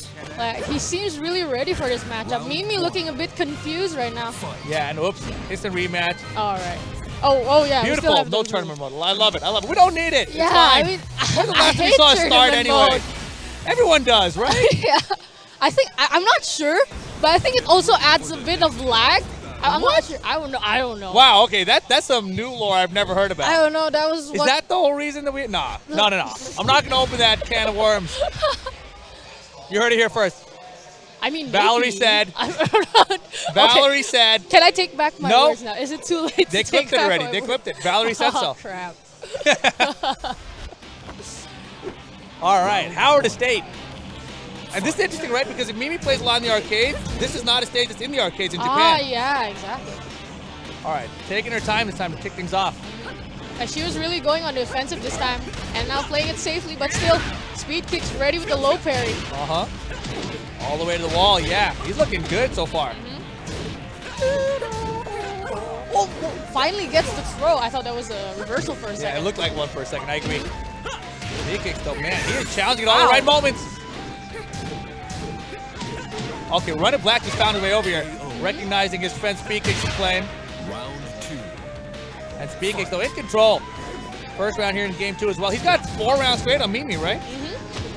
He seems really ready for this matchup. Mimi looking a bit confused right now. Yeah, and oops, instant rematch. All right. Oh yeah. Beautiful. No tournament mode. I love it. I love it. We don't need it. Yeah, it's fine. I mean, when's the last time you saw a start anyway? Mode. Everyone does, right? Yeah. I'm not sure, but I think it also adds a bit of lag. I'm not sure. I don't know. Wow. Okay. That's some new lore I've never heard about. I don't know. That was. Is that the whole reason that we? Nah. No. I'm not gonna open that can of worms. You heard it here first. I mean, Valerie said. Valerie said. Can I take back my words now? Is it too late? They clipped it already. They clipped it. Valerie said so. Oh crap. All right, Howard Estate. And this is interesting, right? Because if Mimi plays a lot in the arcade, this is not a stage that's in the arcades in Japan. Ah, yeah, exactly. All right, taking her time this time to kick things off. She was really going on the offensive this time, and now playing it safely, but still, Speedkicks ready with the low parry. All the way to the wall, yeah. He's looking good so far. Oh, finally gets the throw. I thought that was a reversal for a second. Yeah, it looked like one for a second, I agree. Speedkicks though, man, he is challenging at all the right moments. Okay, Run It Black just found his way over here, recognizing his friend Speedkicks is playing. Round 2. And Speedkicks though in control. First round here in game 2 as well. He's got 4 rounds straight on Mimi, right?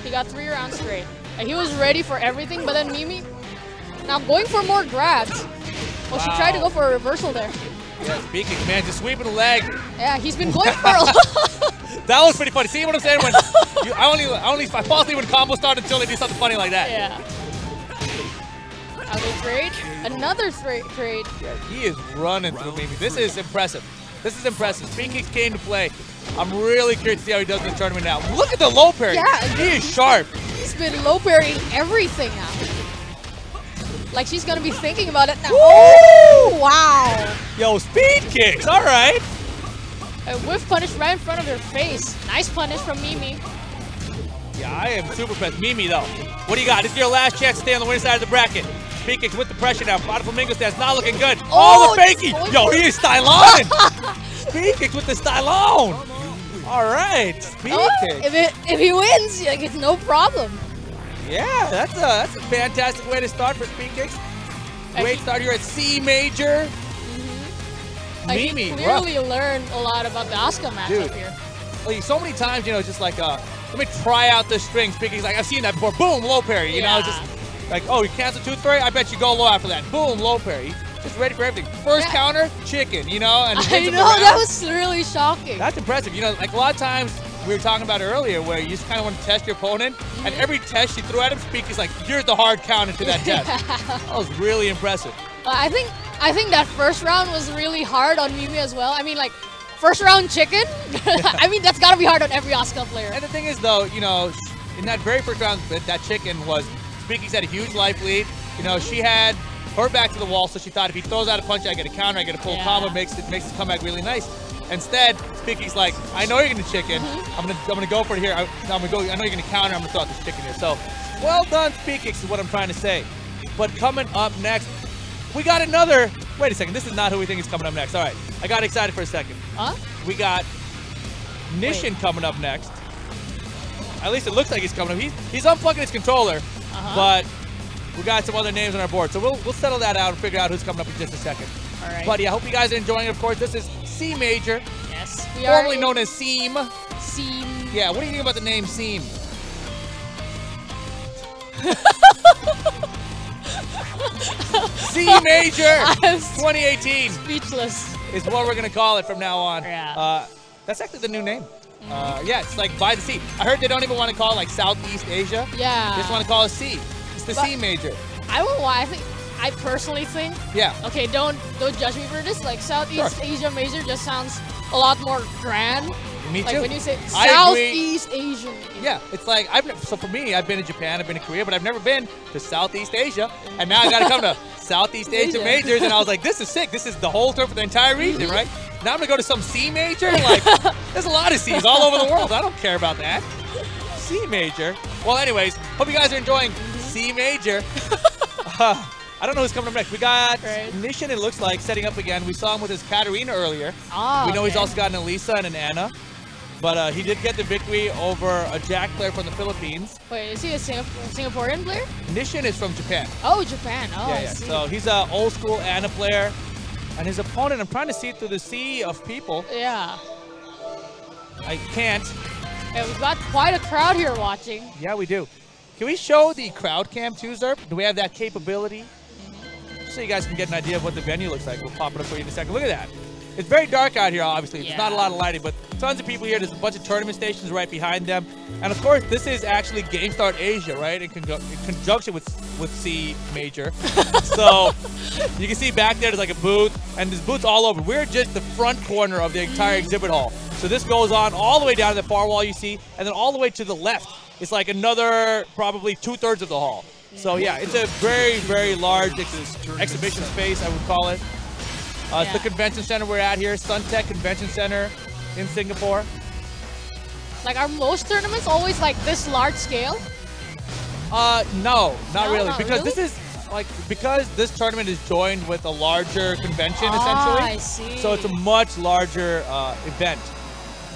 He got 3 rounds straight. And he was ready for everything, but then Mimi now going for more grabs. Well, she tried to go for a reversal there. Yeah, Speedkicks, man, just sweeping the leg. Yeah, he's been going for a lot. That was pretty funny. See what I'm saying? When I fall asleep when combos start until they do something funny like that. Yeah. Another trade. Another trade. Yeah, he is running through Mimi. This is impressive. This is impressive. Speedkicks came to play. I'm really curious to see how he does in the tournament now. Look at the low parry. Yeah. He is sharp. He's been low parrying everything now. Like she's gonna be thinking about it now. Oh, wow. Yo, speed kicks. All right. A whiff punish right in front of her face. Nice punish from Mimi. Yeah, I am super impressed. Mimi, though. What do you got? This is your last chance to stay on the winning side of the bracket. Speed kicks with the pressure now. Bada Flamingo stands not looking good. Oh, the fakie. Yo, he is Stylon. Speed kicks with the Stylon. All right. Speed kicks. If he wins, like, it's no problem. Yeah, that's a fantastic way to start for speed kicks. Great start here at C major. Like, Mimi, he clearly learned a lot about the Asuka matchup here. Like, so many times, you know, just like, let me try out the string. Speed kicks, like, I've seen that before. Boom, low parry. You know, just like, oh, you cancel tooth fairy? I bet you go low after that. Boom, low parry. Just ready for everything. First counter, chicken, you know? And I know, that was really shocking. That's impressive. You know, like a lot of times, we were talking about it earlier, where you just kind of want to test your opponent, and every test you threw at him, Speak is like, here's the hard counter to that test. That was really impressive. I think that first round was really hard on Mimi as well. I mean, like, first round chicken? I mean, that's got to be hard on every Asuka player. And the thing is, though, you know, in that very first round, that chicken was, Speaky's had a huge life lead. You know, she had her back to the wall, so she thought if he throws out a punch, I get a counter, I get a full combo, makes the comeback really nice. Instead, Speaky's like, I know you're gonna chicken. I'm gonna go for it here. I know you're gonna counter. I'm gonna throw out this chicken here. So, well done, Speaky's is what I'm trying to say. But coming up next, we got another. Wait a second. This is not who we think is coming up next. All right, I got excited for a second. We got Nishin coming up next. At least it looks like he's coming up. He's unplugging his controller, but we got some other names on our board. So we'll settle that out and figure out who's coming up in just a second. All right. But yeah, I hope you guys are enjoying it. Of course, this is C Major. Yes. Formerly known as Seam. Seam. Yeah, what do you think about the name Seam? C Major 2018. Speechless. Is what we're going to call it from now on. Yeah. That's actually the new name. Yeah, it's like by the sea. I heard they don't even want to call it like Southeast Asia. Yeah. They just want to call it C. It's the C Major. I don't know why. I personally think. Yeah. Okay, don't judge me for this. Like Southeast Asia Major just sounds a lot more grand. Me too. Like when you say Southeast Asian. Yeah, it's like so for me, I've been in Japan, I've been in Korea, but I've never been to Southeast Asia, and now I got to come to Southeast Asia Majors, and I was like, this is sick. This is the whole tour for the entire region, right? Now I'm gonna go to some C Major. Like, there's a lot of C's all over the world. I don't care about that. C Major. Well, anyways, hope you guys are enjoying C Major. I don't know who's coming up next. We got Nishin, it looks like, setting up again. We saw him with his Katarina earlier. We know he's also got an Elisa and an Anna. But he did get the victory over a Jack player from the Philippines. Wait, is he a Singaporean player? Nishin is from Japan. Oh, Japan. Oh, yeah, I yeah. see. So he's an old school Anna player. And his opponent, I'm trying to see through the sea of people. Yeah. I can't. Yeah, we've got quite a crowd here watching. Yeah, we do. Can we show the crowd cam too, Zerp? Do we have that capability? So you guys can get an idea of what the venue looks like. We'll pop it up for you in a second. Look at that. It's very dark out here, obviously. There's not a lot of lighting, but tons of people here. There's a bunch of tournament stations right behind them. And of course, this is actually Game Start Asia, right? In conjunction with C Major. So you can see back there, there's like a booth, and there's booths all over. We're just the front corner of the entire exhibit hall. So this goes on all the way down to the far wall you see, and then all the way to the left. It's like another probably 2/3 of the hall. So yeah, it's a very, very large exhibition space, I would call it. It's the convention center we're at here, Suntech Convention Center in Singapore. Like, are most tournaments always like this large scale? No, not really. Because really? this is because this tournament is joined with a larger convention essentially. I see. So it's a much larger event.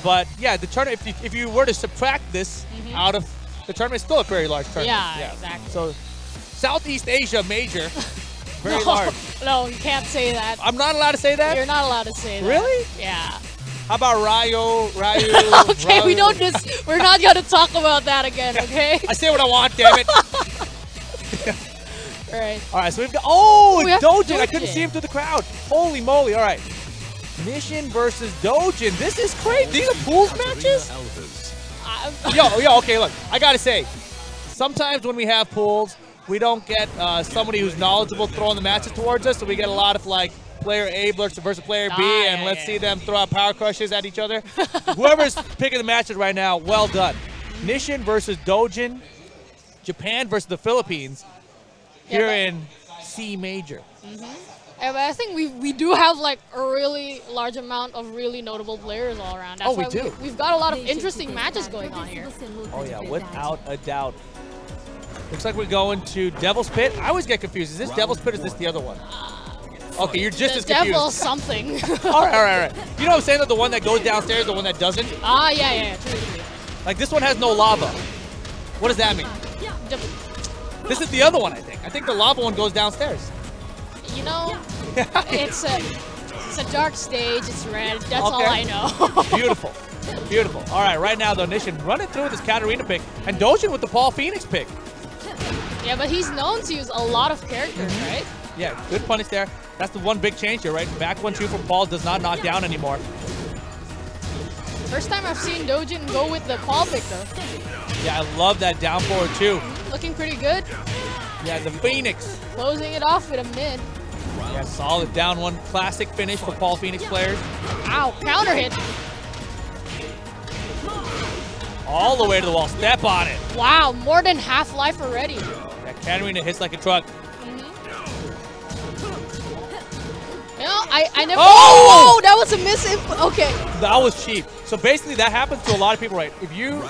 But yeah, the tournament, if you were to subtract this out of the tournament, it's still a very large tournament. Yeah, exactly. So Southeast Asia Major, very large. No, you can't say that. I'm not allowed to say that? You're not allowed to say that. Really? Yeah. How about Ryu? Okay, we don't we're not gonna talk about that again, okay? I say what I want, damn it. Right. All right, so we've got, it's Doujin. Doujin. I couldn't see him through the crowd. Holy moly, all right. Nishin versus Doujin. This is crazy. These are pools matches? Yo, okay, look. I got to say, sometimes when we have pools, we don't get somebody who's knowledgeable throwing the matches towards us, so we get a lot of, like, player A versus player B, and let's see them throw out power crushes at each other. Whoever's picking the matches right now, well done. Nishin versus Doujin. Japan versus the Philippines. Here in C major. Yeah, but I think we do have like a really large amount of really notable players all around. That's we why do. We've got a lot of interesting matches going on here. Oh yeah, without a doubt. Looks like we're going to Devil's Pit. I always get confused. Is this Devil's Pit or is this the other one? Okay, you're just as confused. Devil something. all right. You know what I'm saying? That the one that goes downstairs, the one that doesn't? Yeah. True. Like this one has no lava. What does that mean? This is the other one, I think. I think the lava one goes downstairs. You know, it's a dark stage. It's red. That's all I know. Beautiful. Beautiful. All right now, though, Nishin running through with his Katarina pick and Doujin with the Paul Phoenix pick. Yeah, but he's known to use a lot of characters, right? Yeah, good punish there. That's the one big change here, right? Back 1-2 for Paul does not knock down anymore. First time I've seen Doujin go with the Paul pick, though. Yeah, I love that down forward, too. Looking pretty good. Yeah, the Phoenix. Closing it off with a mid. Yeah, solid down one. Classic finish for Paul Phoenix players. Ow, counter hit. All the way to the wall. Step on it. Wow, more than half life already. That Katarina hits like a truck. You know, I never. Oh! That was a miss. Okay. That was cheap. So basically, that happens to a lot of people, right? If you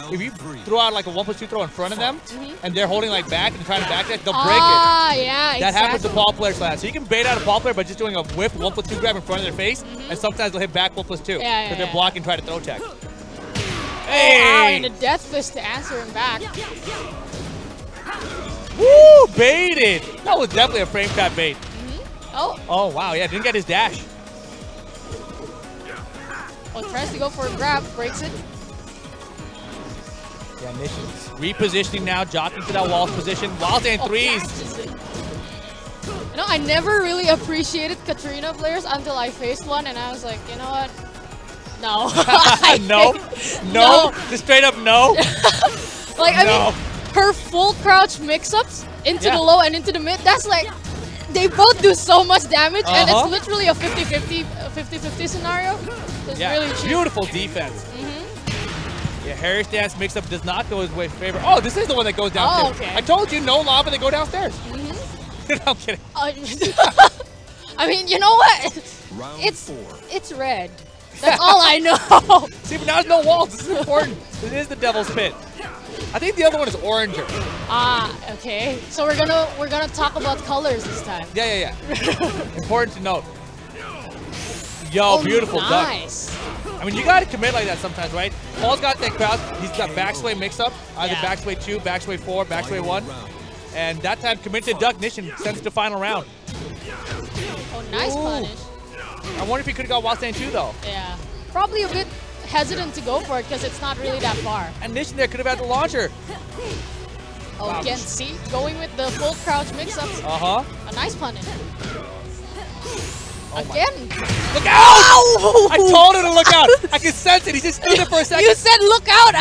throw out like a 1+2 throw in front of them, and they're holding like back and trying to back that, they'll break it. Yeah, That happens to Paul players like that. So you can bait out a Paul player by just doing a whiff 1+2 grab in front of their face, and sometimes they'll hit back 1+2 because they're blocking, try to throw tech. Hey! Wow, and a death fist to answer him back. Woo! Baited. That was definitely a frame trap bait. Oh, wow, yeah, didn't get his dash. Tries to go for a grab, breaks it. Yeah, Nishin's repositioning now, jockeying to that wall position. Wild and threes. You know, I never really appreciated Katarina players until I faced one, and I was like, you know what? No. No. Just straight up no. Like, I mean, her full crouch mix-ups into the low and into the mid, that's like, they both do so much damage, and it's literally a 50-50 scenario. It's really cheap. Beautiful defense. Yeah, Harris dance mix-up does not go his way favor. Oh, this is the one that goes downstairs. Okay. I told you, no lava, they go downstairs. No, I'm kidding. I mean, you know what? It's red. That's all I know. See, but now there's no walls. This is important. This is the Devil's Pit. I think the other one is oranger. Okay. So we're gonna talk about colors this time. Yeah. Important to note. Yo, beautiful nice. duck. I mean, you gotta commit like that sometimes, right? Paul's got that crowd. He's got backsway mix-up, either backsway 2, backsway 4, backsway 1. And that time, commit to duck. Nishin sends it to final round. Oh, nice punish. I wonder if he could have got wild stand 2, though. Yeah. Probably a bit hesitant to go for it because it's not really that far. And Nishin there could have had the launcher. Oh, again, see? Going with the full crouch mix-ups. A nice punish. Again. Look out! Ow! I told him to look out. I can sense it. He just stood there for a second. You said look out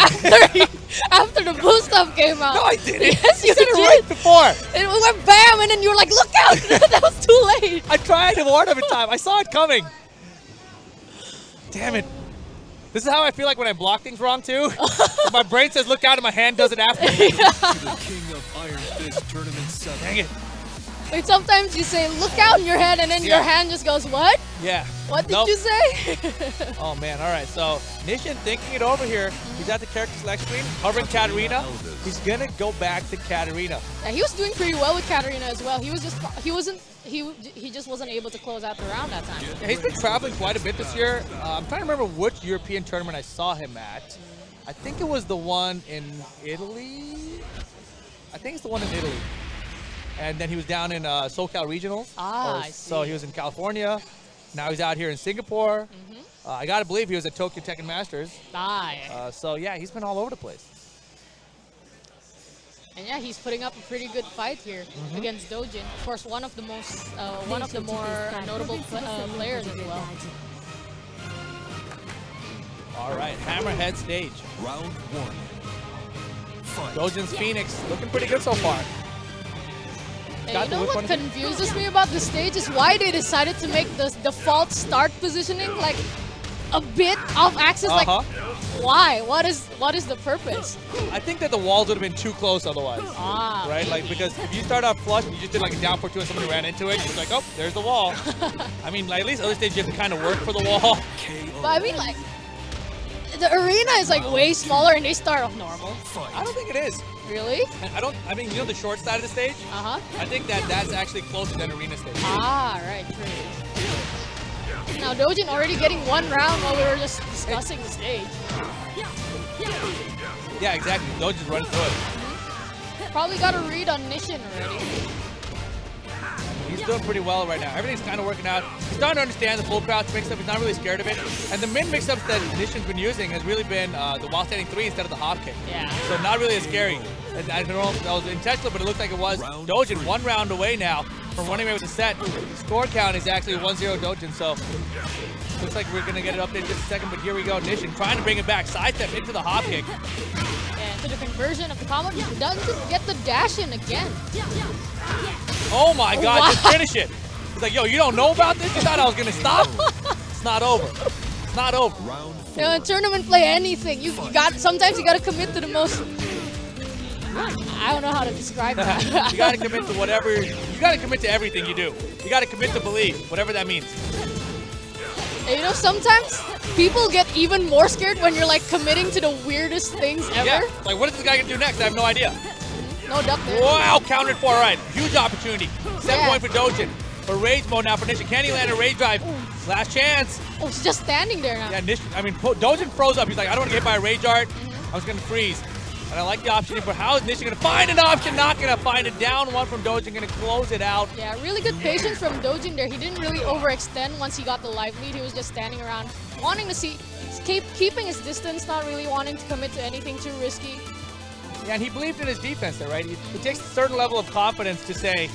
after the blue stuff came out. No, I didn't. Yes, you did. It right before. It went bam, and then you were like, look out. That was too late. I tried to warn him in time. I saw it coming. Damn it. This is how I feel like when I block things wrong, too. My brain says look out, and my hand does it after. Dang it. Like sometimes you say look out in your head, and then your hand just goes, what? Yeah. What did you say? Oh, man. All right. So Nishin thinking it over here. He's at the character select screen, covering Katarina. He's going to go back to Katarina. Yeah, he was doing pretty well with Katarina as well. He just wasn't able to close out the round that time. Yeah, he's been traveling quite a bit this year. I'm trying to remember which European tournament I saw him at. I think it was the one in Italy. I think it's the one in Italy. And then he was down in SoCal Regionals. I see. So he was in California. Now he's out here in Singapore. I got to believe he was at Tokyo Tekken Masters. So, yeah, he's been all over the place. And, yeah, he's putting up a pretty good fight here against Doujin. Of course, one of the more notable players as well. All right, Hammerhead stage. Round 1. Doujin's Phoenix looking pretty good so far. And you know what confuses me about the stage is why they decided to make the default start positioning like a bit off axis? Like, why? What is the purpose? I think that the walls would have been too close otherwise. Right? Okay. Like, because if you start out flush and you just did like a down for 2 and somebody ran into it, it's like, oh, there's the wall. I mean, like, at least other stages you have to kind of work for the wall. But I mean, like, the arena is like way smaller and they start off normal. I don't think it is. Really? I mean, you know the short side of the stage? I think that that's actually closer than arena stage. Right, true. Now Doujin already getting 1 round while we were just discussing the stage. Yeah, exactly. Doujin's running through it. Probably got a read on Nishin already. He's doing pretty well right now. Everything's kind of working out. He's starting to understand the full crouch mix-up. He's not really scared of it. And the min mix-ups that Nishin's been using has really been the while standing 3 instead of the hop kick. Yeah. So not really as scary. And I don't know if that was intentional, but it looked like it was. Doujin 1 round away now from running away with the set. Score count is actually 1-0 Doujin, so looks like we're going to get it updated in just a second, but here we go. Nishin trying to bring it back. Sidestep into the hop kick. And to the conversion of the combo, he doesn't get the dash in again. Oh my god, just finish it. It's like, yo, you don't know about this? You thought I was going to stop? It's not over. It's not over. You know, in tournament play, anything. Sometimes you got to commit to the most... I don't know how to describe that. You got to commit to whatever... You got to commit to everything you do. You got to commit to believe, whatever that means. And you know, sometimes people get even more scared when you're like committing to the weirdest things ever. Yeah, like what is this guy going to do next? I have no idea. No duck there. Wow, countered for, all right. Huge opportunity. 7 point for Doujin. For rage mode now for Nishin. Can he land a rage drive? Last chance. Oh, he's just standing there now. Yeah, Doujin froze up. He's like, I don't want to get hit by a rage art. I was going to freeze. And I like the option, but how is Nishin going to find an option? Not going to find it. Down 1 from Doujin, going to close it out. Yeah, really good patience from Doujin there. He didn't really overextend once he got the live lead. He was just standing around, wanting to see, keeping his distance, not really wanting to commit to anything too risky. Yeah, and he believed in his defense there, right? It takes a certain level of confidence to say,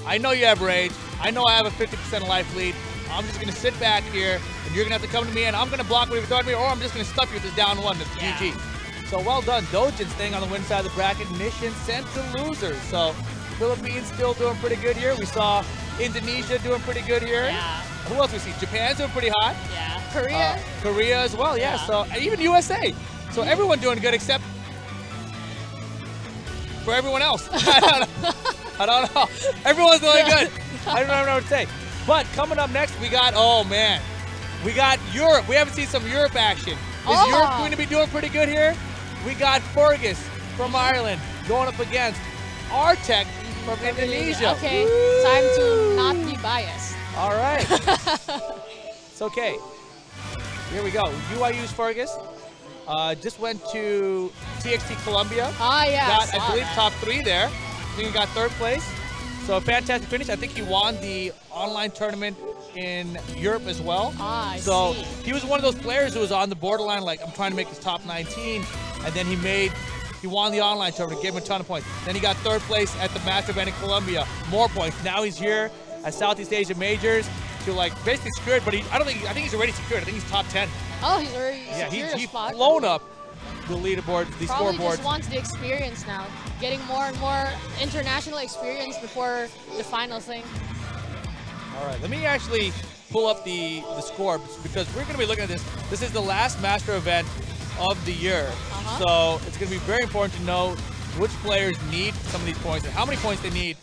I know you have rage. I know I have a 50% life lead. I'm just going to sit back here, and you're going to have to come to me, and I'm going to block whatever you throw at me, or I'm just going to stuff you with this down 1. That's GG. So well done. Doujin staying on the win side of the bracket. Nishin sent to losers. So Philippines still doing pretty good here. We saw Indonesia doing pretty good here. Yeah. Who else we see? Japan's doing pretty hot. Yeah. Korea. Korea as well, yeah. So even USA. So everyone doing good except for everyone else. I don't know. Everyone's doing good. I don't know what to say. But coming up next, we got, oh man, we got Europe. We haven't seen some Europe action. Is Europe going to be doing pretty good here? We got Fergus from Ireland going up against Artech from Indonesia. Okay, time to not be biased. All right. It's okay. Here we go. UIU's Fergus. Just went to TXT Columbia. Yeah. Got, I believe, top 3 there. I think he got 3rd place. So a fantastic finish. I think he won the online tournament in Europe as well. I so see. He was one of those players who was on the borderline, like, I'm trying to make this top 19. And then he won the online tournament, gave him a ton of points. Then he got 3rd place at the master event in Colombia, more points. Now he's here at Southeast Asia Majors to like basically secured, but I think he's already secured. I think he's top 10. Oh, he's already secured he's a spot. blown up the leaderboard, the Probably scoreboard. just wants the experience now, getting more and more international experience before the final thing. All right, let me actually pull up the score because we're going to be looking at this. This is the last master event of the year, so it's going to be very important to know which players need some of these points and how many points they need,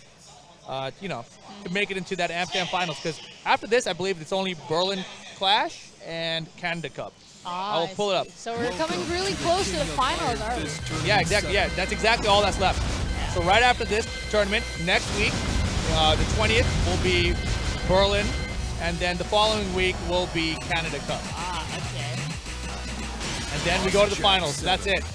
you know, to make it into that Amsterdam finals. Because after this, I believe it's only Berlin Clash and Canada Cup. I will pull it up. So we're coming really close to the finals, aren't we? Yeah, exactly. Yeah, that's exactly all that's left. So right after this tournament, next week, the 20th will be Berlin, and then the following week will be Canada Cup. Okay. And then we go to the finals. That's it.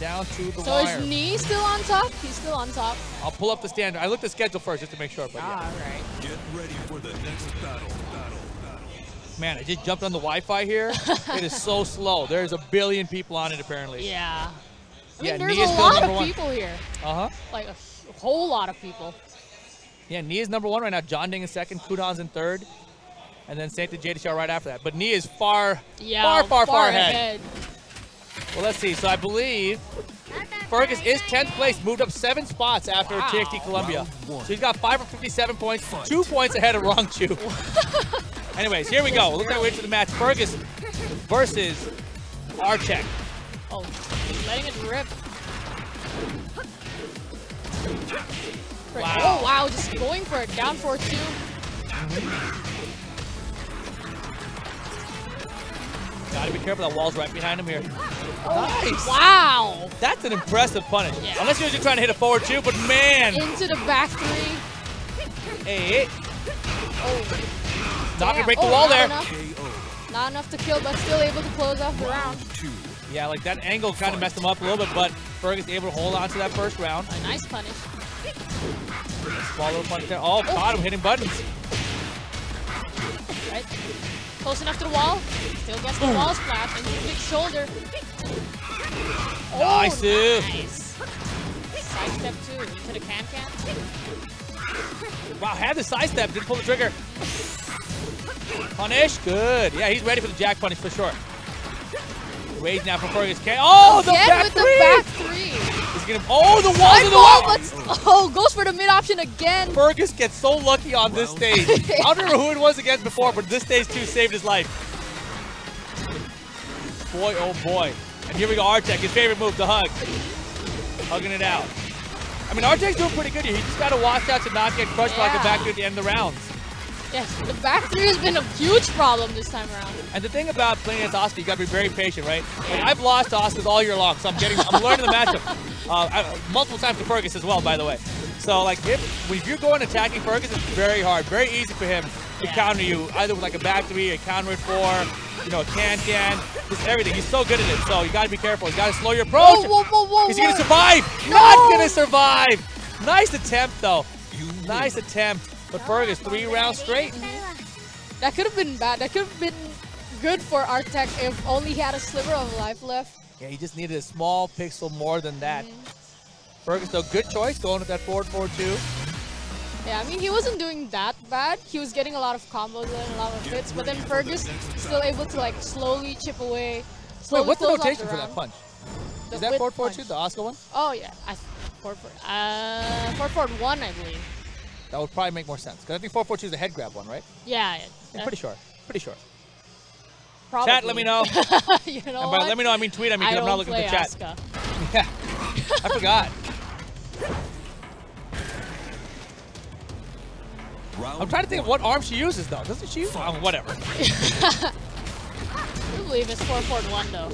Down to the wire. So is Knee still on top? He's still on top. I'll pull up the standard. I looked at the schedule first just to make sure. But yeah. All right. Get ready for the next battle. Man, I just jumped on the Wi-Fi here. It is so slow. There's a billion people on it apparently. Yeah. I mean, Yeah, there's Knee is a still lot number of 1. people here. Uh-huh. Like a whole lot of people. Yeah, Knee is number 1 right now. John Ding is 2nd. Kudon's in 3rd. And then Saint and JDCR right after that. But Knee is far ahead. Well, let's see. So I believe Fergus is 10th place, moved up 7 spots after TXT Columbia. So he's got 5 for 57 points, 2 points ahead of Rongchu. Anyways, here we go. Look at the way to the match. Fergus versus Artech. Oh, letting it rip. Wow. Oh, wow, just going for it. Down 4-2. Gotta be careful, that wall's right behind him here. Nice. Wow. That's an impressive punish. Yeah. Unless you're just trying to hit a forward two, but man. Into the back three. Hey. Oh. Not gonna break the wall there. Not enough to kill, but still able to close off the round. Yeah, like that angle kind of messed him up a little bit, but Fergus able to hold on to that first round. A nice punish. Small little punch there. Oh, caught him hitting buttons. Right. Close enough to the wall. Still gets the wall splash into the big shoulder. Nice, dude. Nice. Side step two into the can-can. Wow, had the side step, didn't pull the trigger. Punish, good. Yeah, he's ready for the jack punish for sure. Rage now from Fergus. Oh, the back with three! the back three. He's gonna, oh, the wall's in the wall! Oh, goes for the mid option again. Fergus gets so lucky on this stage. I don't remember who it was against before, but this stage too saved his life. Boy, oh boy. And here we go, Artech, his favorite move, the hug. Hugging it out. I mean, Artech's doing pretty good here. He just got to watch out to not get crushed by the back three at the end of the rounds. Yes, the back three has been a huge problem this time around. And the thing about playing against Oscar, you got to be very patient, right? Like, I've lost to Oscar all year long, so I'm learning the matchup. Multiple times to Fergus as well, by the way. So, like, if you're going attacking Fergus, it's very hard, very easy for him to counter you, either with like a back three, a counter at four, you know, a can-can, just everything. He's so good at it, so you got to be careful. You got to slow your approach. Whoa, He's going to survive. No! Not going to survive. Nice attempt, though. Nice attempt. But Fergus, 3 rounds straight. That could have been bad. That could have been good for Artech if only he had a sliver of life left. Yeah, he just needed a small pixel more than that. Fergus, though, good choice going with that forward 4-2. Yeah, I mean, he wasn't doing that bad. He was getting a lot of combos and a lot of hits, but then Fergus still able to like slowly chip away. Wait, what's the notation for that punch? Is that forward 4-2, the Oscar one? Oh yeah, forward 1, I believe. That would probably make more sense. Because I think 4-4-2 is the head grab one, right? Yeah. I'm pretty sure. Probably. Chat, let me know. You know and by let me know, I mean tweet at me because I'm not looking at the chat. Asuka. Yeah, I forgot. I'm trying to think of what arm she uses, though. Doesn't she use? Whatever. I believe it's 4-4-1, though.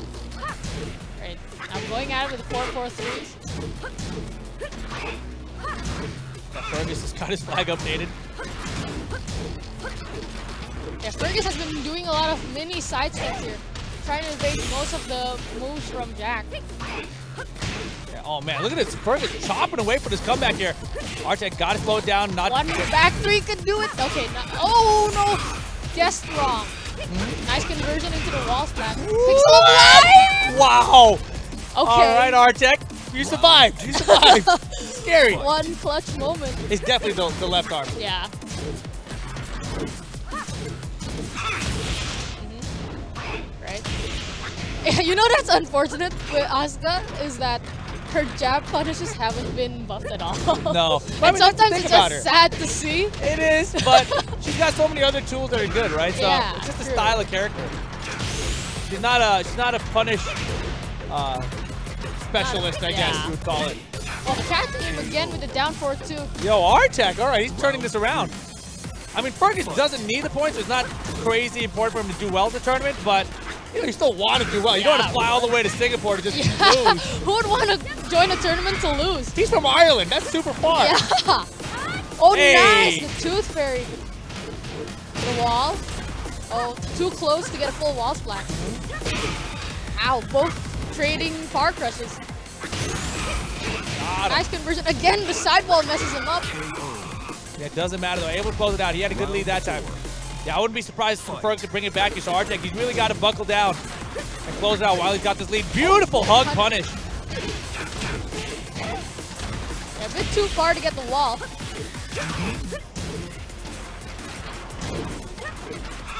Right. I'm going at it with the 4-4-3s. Fergus has got his flag updated. Yeah, Fergus has been doing a lot of mini side steps here, trying to evade most of the moves from Jack. Yeah, oh man, look at this. Fergus chopping away for this comeback here. Artech got to slow it down. Not one back three could do it. Okay, oh no, just wrong. Nice conversion into the wall splash. Wow. Okay. All right, Artech, you survived. You survived. Scary. One clutch moment. It's definitely the left arm. Yeah. Right. You know that's unfortunate with Asuka is that her jab punishes haven't been buffed at all. No. And sometimes it's just sad to see. It is, but she's got so many other tools that are good, right? So yeah, it's just a style of character. She's not a punish specialist, I guess you would call it. Well, catching him again with the down 4-2. Yo, Artech, all right, he's turning this around. I mean, Fergus doesn't need the points, so it's not crazy important for him to do well in the tournament, but you know, you still want to do well. You don't want to fly all the way to Singapore to just lose. Who would want to join a tournament to lose? He's from Ireland. That's super far. Yeah. Oh, hey. Nice. The Tooth Fairy. The wall. Oh, too close to get a full wall splash. Ow, both trading power crushes. Nice conversion. Again, the sidewall messes him up. Yeah, it doesn't matter though. Able to close it out. He had a good lead that time. Yeah, I wouldn't be surprised for Fergus to bring it back. You saw Artech. He's really got to buckle down and close it out while he's got this lead. Beautiful hug punish. Yeah, a bit too far to get the wall.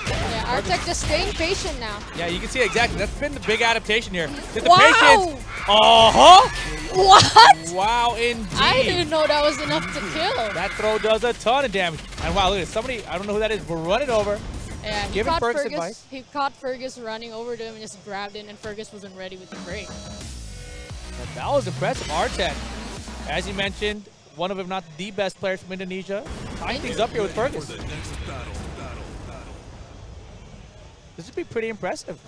Yeah, Artech just staying patient now. Yeah, you can see exactly. That's been the big adaptation here. Get the wow. patience. Uh-huh. What? Wow, indeed. I didn't know that was enough to kill. That throw does a ton of damage. And wow, look at somebody, I don't know who that is, but run it over. Yeah, giving Fergus advice. He caught Fergus running over to him and just grabbed it, and Fergus wasn't ready with the break. But that was impressive. Artech, as you mentioned, one of, if not the best players from Indonesia, tying things up here with Fergus. This would be pretty impressive.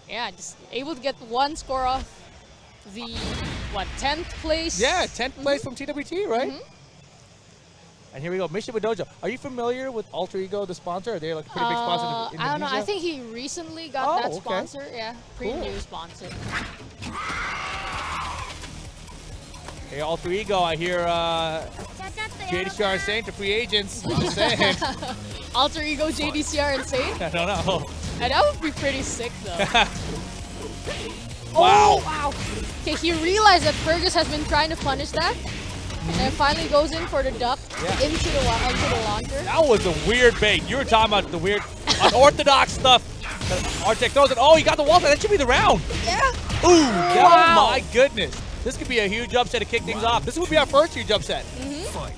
Yeah, just able to get one score off the, what, 10th place? Yeah, 10th place from TWT, right? And here we go, Mission with Dojo. Are you familiar with Alter Ego, the sponsor? Are they like a pretty big sponsor in Indonesia? I don't know. I think he recently got that sponsor. Yeah, pretty new sponsor. Hey, Alter Ego, I hear JDCR saying to free agents. I'm just saying. Alter Ego, JDCR insane? I don't know. And that would be pretty sick, though. Wow. Oh, wow. Okay, he realized that Fergus has been trying to punish that. And finally goes in for the duck into the launcher. That was a weird bait. You were talking about the weird, unorthodox stuff. Artech throws it. Oh, he got the wall. That should be the round. Yeah. Ooh, wow. Oh my goodness. This could be a huge upset to kick things off. This would be our first huge upset. Fight.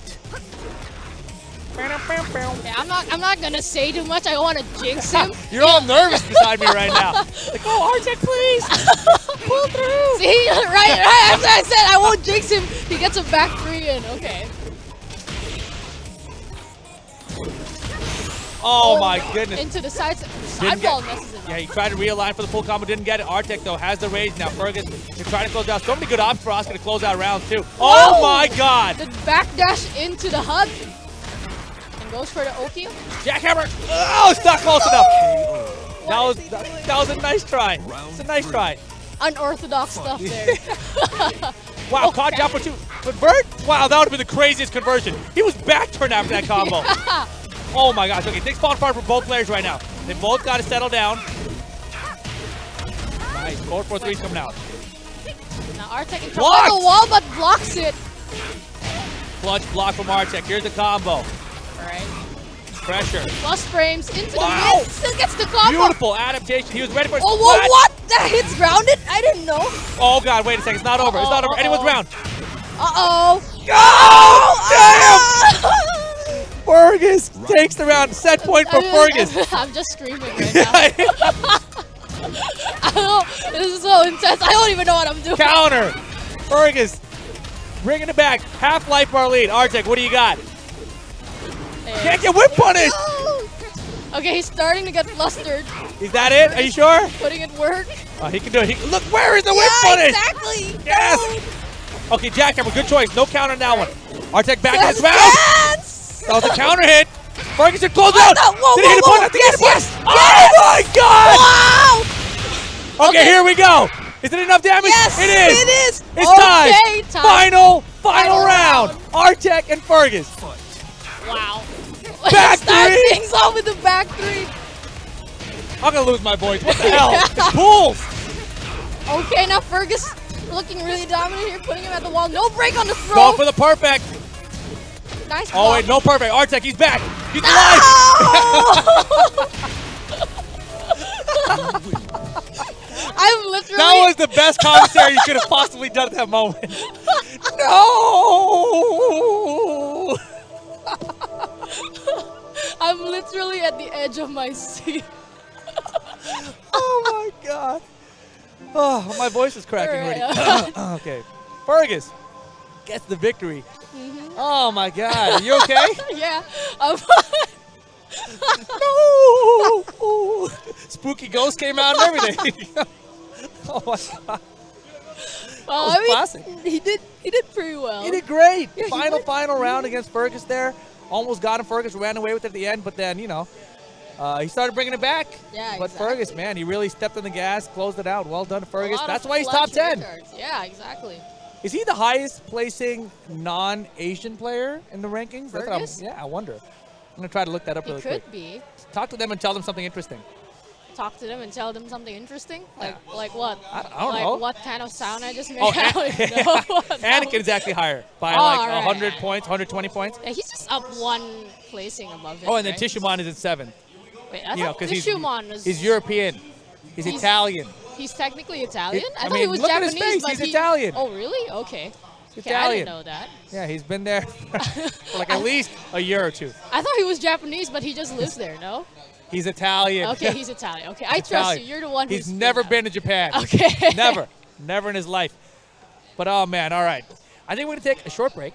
Yeah, I'm not gonna say too much. I don't want to jinx him. You're all nervous beside me right now. Like, oh, Artech, please. Pull through. See, right. As I said, I won't jinx him. He gets a back 3 in. Okay. Oh my goodness. Into the side ball messes him up. Yeah, he tried to realign for the full combo, didn't get it. Artech, though, has the rage now. Fergus is trying to close out. So many good options for Oscar to close out round 2. Oh my god. The backdash into the hug. And goes for the Oki. Jackhammer. Oh, it's not close enough. That was a nice try. It's a nice try. Unorthodox stuff there. Wow, caught jump for 2. Convert? Wow, that would have been the craziest conversion. He was back turned after that combo. Yeah. Oh my gosh, okay, things falling apart for both players right now. They both got to settle down. Nice, 4-4-3's coming out. Now Artech in trouble on the wall, but blocks it. Clutch block from Artech. Here's the combo. All right. Pressure. Plus frames into the mid. Still gets the combo. Beautiful adaptation. He was ready for it. Oh, whoa, what? That hit's grounded? I didn't know. Oh god, wait a second. It's not over. It's not over. Anyone's round. Uh-oh. Oh, damn! Fergus takes the round. Set point for Fergus. I'm just screaming right now. I don't know. This is so intense. I don't even know what I'm doing. Counter. Fergus bringing it back. Half-life bar lead. Artech, what do you got? Can't get whip punished. No. Okay, he's starting to get flustered. Is that it? Are you sure? Putting it work. Oh, he can do it. Look, where is the whip punish? Exactly. Yes. Okay, Jackhammer, good choice. No counter on that one. Artech back in this round. Yes. That was a counter hit. Fergus should close out. Whoa, Did he hit a punch? yes. Oh my god! Wow. Okay, here we go. Is it enough damage? Yes, it is. It is. It's okay, time. Final round. Artech and Fergus. Wow. Back Start 3. things off with the back 3. I'm gonna lose my voice. What the hell? It's pulls. Okay, now Fergus looking really dominant here, putting him at the wall. No break on the throw. Go for the perfect. Nice block. Oh wait, no perfect. Artech, he's back. He's alive. I'm literally. That was the best commentary you could have possibly done at that moment. No. I'm literally at the edge of my seat. Oh my god. Oh, my voice is cracking already. Okay. Fergus gets the victory. Oh my god. Are you okay? Yeah. I'm fine. No. Spooky ghost came out and everything. Oh my god. Well, That was classic. he did pretty well. He did great. Yeah, Final round against Fergus there. Almost got him. Fergus ran away with it at the end, but then, you know, he started bringing it back. Yeah, But exactly. Fergus, man, he really stepped on the gas, closed it out. Well done, Fergus. A lot That's of why he's top clutch 10. records. Yeah, exactly. Is he the highest placing non-Asian player in the rankings? That's what Fergus? yeah, I wonder. I'm going to try to look that up He really could quick. be. Talk to them and tell them something interesting. Talk to them and tell them something interesting? Like what? I don't know. Like what kind of sound I just made? Oh, I don't even know. Anakin's actually higher by Oh, like right. 100 points, 120 points. Yeah, he's just up one placing above him. Oh, and then right? Tishumon is in 7th. Wait, I You know, thought 'cause Tishumon was. He's European. He's Italian. He's technically Italian? I I thought mean, he was look at his Japanese, face, but he's he... Italian. Oh, really? Okay. He's Okay, I Italian. didn't know that. Yeah, he's been there for like at least a year or two. I thought he was Japanese, but he just lives there, no? He's Italian. Okay, he's Italian. Okay, I trust you. You're the one who's He's never been to Japan. Okay. Never in his life. But, oh, man, all right. I think we're going to take a short break.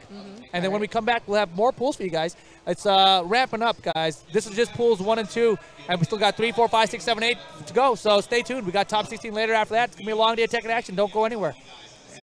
And then when we come back, we'll have more pools for you guys. It's ramping up, guys. This is just pools 1 and 2. And we still got 3, 4, 5, 6, 7, 8 to go. So stay tuned. We got top 16 later after that. It's going to be a long day of Tekken action. Don't go anywhere.